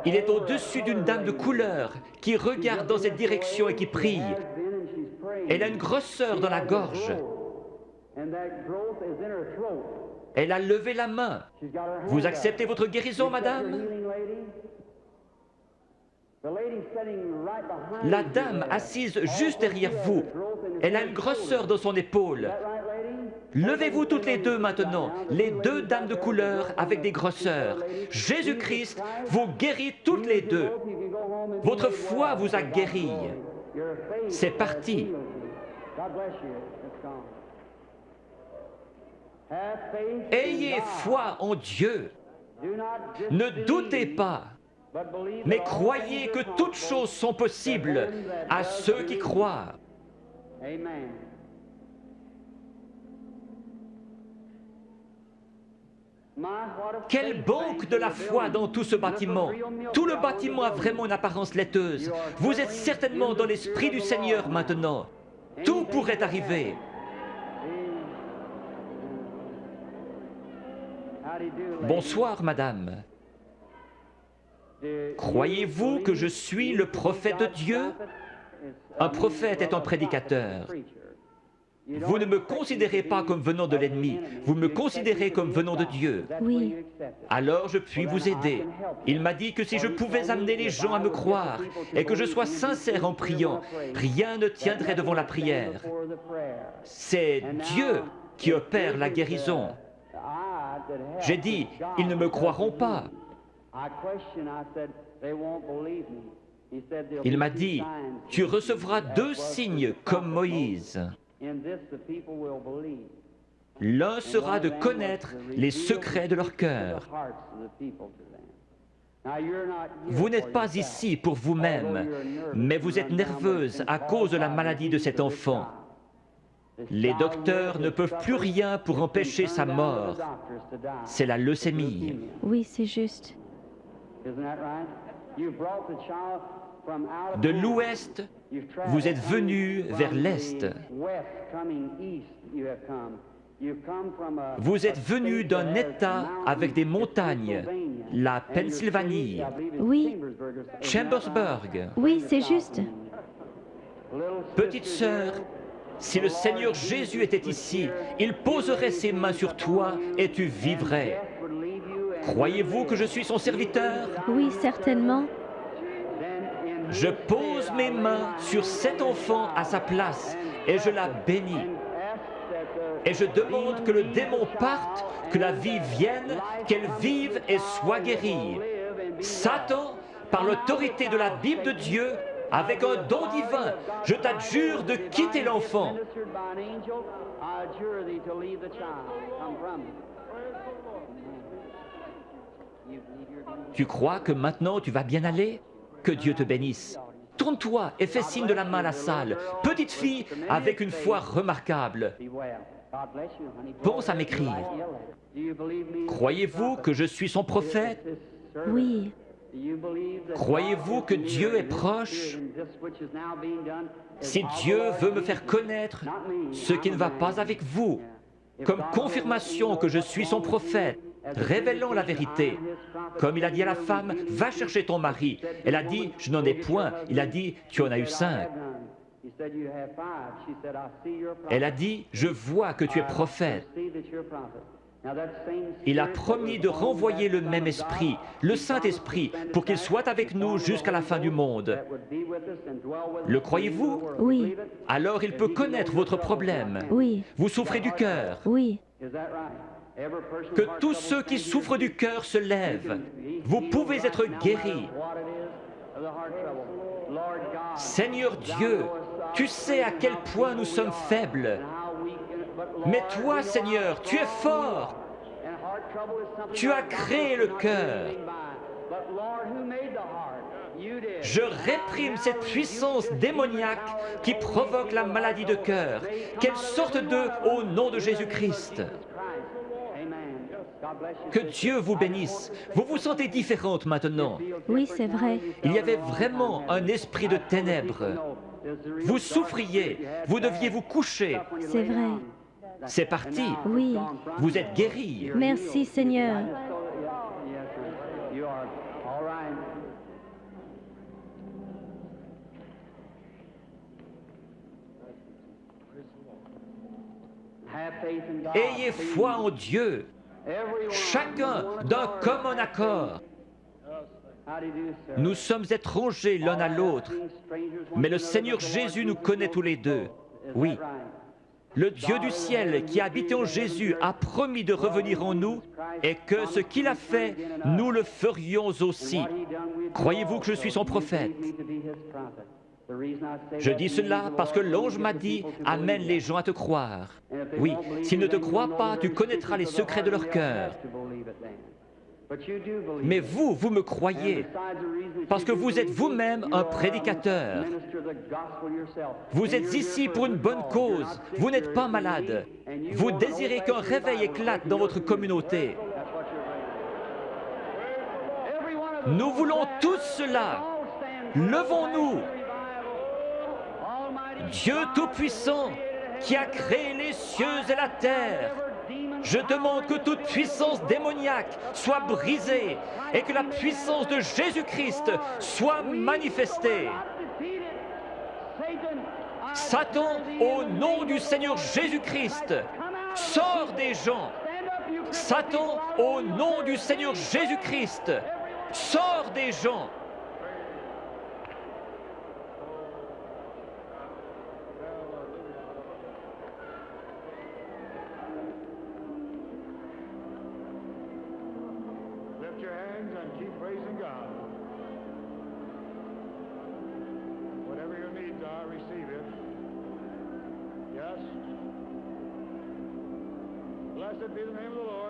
Il est au-dessus d'une dame de couleur qui regarde dans cette direction et qui prie. Elle a une grosseur dans la gorge. Elle a levé la main. Vous acceptez votre guérison, madame? La dame assise juste derrière vous, elle a une grosseur dans son épaule. Levez-vous toutes les deux maintenant, les deux dames de couleur avec des grosseurs. Jésus-Christ vous guérit toutes les deux. Votre foi vous a guéri. C'est parti. Ayez foi en Dieu. Ne doutez pas, mais croyez que toutes choses sont possibles à ceux qui croient. Quelle banque de la foi dans tout ce bâtiment! Tout le bâtiment a vraiment une apparence laiteuse. Vous êtes certainement dans l'Esprit du Seigneur maintenant. Tout pourrait arriver. Bonsoir, madame. Croyez-vous que je suis le prophète de Dieu? Un prophète est un prédicateur. Vous ne me considérez pas comme venant de l'ennemi, vous me considérez comme venant de Dieu. Oui, Alors je puis vous aider. Il m'a dit que si je pouvais amener les gens à me croire et que je sois sincère en priant, rien ne tiendrait devant la prière. C'est Dieu qui opère la guérison. J'ai dit, ils ne me croiront pas. Il m'a dit, tu recevras 2 signes comme Moïse. L'un sera de connaître les secrets de leur cœur. Vous n'êtes pas ici pour vous-même, mais vous êtes nerveuse à cause de la maladie de cet enfant. Les docteurs ne peuvent plus rien pour empêcher sa mort. C'est la leucémie. oui, c'est juste. De l'ouest, vous êtes venu vers l'est. Vous êtes venu d'un État avec des montagnes, la Pennsylvanie, Oui, Chambersburg. oui, c'est juste. Petite sœur, si le Seigneur Jésus était ici, il poserait ses mains sur toi et tu vivrais. Croyez-vous que je suis son serviteur? Oui, certainement. Je pose mes mains sur cet enfant à sa place et je la bénis. Et je demande que le démon parte, que la vie vienne, qu'elle vive et soit guérie. Satan, par l'autorité de la Bible de Dieu, avec un don divin, je t'adjure de quitter l'enfant. Tu crois que maintenant tu vas bien aller? Que Dieu te bénisse. Tourne-toi et fais signe de la main à la salle. Petite fille avec une foi remarquable. Pense à m'écrire. Croyez-vous que je suis son prophète? Oui, Croyez-vous que Dieu est proche? Si Dieu veut me faire connaître ce qui ne va pas avec vous, comme confirmation que je suis son prophète, révélons la vérité. Comme il a dit à la femme, va chercher ton mari. Elle a dit, je n'en ai point. Il a dit, tu en as eu 5. Elle a dit, je vois que tu es prophète. Il a promis de renvoyer le même esprit, le Saint-Esprit, pour qu'il soit avec nous jusqu'à la fin du monde. Le croyez-vous? oui, Alors il peut connaître votre problème. oui, Vous souffrez du cœur. oui. Que tous ceux qui souffrent du cœur se lèvent. Vous pouvez être guéris. Seigneur Dieu, tu sais à quel point nous sommes faibles. Mais toi, Seigneur, tu es fort. Tu as créé le cœur. Je réprime cette puissance démoniaque qui provoque la maladie de cœur. Qu'elle sorte d'eux au nom de Jésus-Christ. Que Dieu vous bénisse. Vous vous sentez différente maintenant. Oui, c'est vrai. Il y avait vraiment un esprit de ténèbres. Vous souffriez. Vous deviez vous coucher. C'est vrai. C'est parti. Oui. Vous êtes guéri. Merci, Seigneur. Ayez foi en Dieu, chacun d'un commun accord. Nous sommes étrangers l'un à l'autre, mais le Seigneur Jésus nous connaît tous les deux. Oui. Le Dieu du ciel qui habite en Jésus a promis de revenir en nous et que ce qu'il a fait, nous le ferions aussi. Croyez-vous que je suis son prophète? Je dis cela parce que l'ange m'a dit « Amène les gens à te croire ». Oui, s'ils ne te croient pas, tu connaîtras les secrets de leur cœur. Mais vous, vous me croyez, parce que vous êtes vous-même un prédicateur. Vous êtes ici pour une bonne cause, vous n'êtes pas malade. Vous désirez qu'un réveil éclate dans votre communauté. Nous voulons tous cela. Levons-nous. Dieu Tout-Puissant, qui a créé les cieux et la terre, je demande que toute puissance démoniaque soit brisée et que la puissance de Jésus-Christ soit manifestée. Satan, au nom du Seigneur Jésus-Christ, sors des gens. Satan, au nom du Seigneur Jésus-Christ, sors des gens. Lift your hands and keep praising God. Whatever your needs are, receive it. Yes. Blessed be the name of the Lord.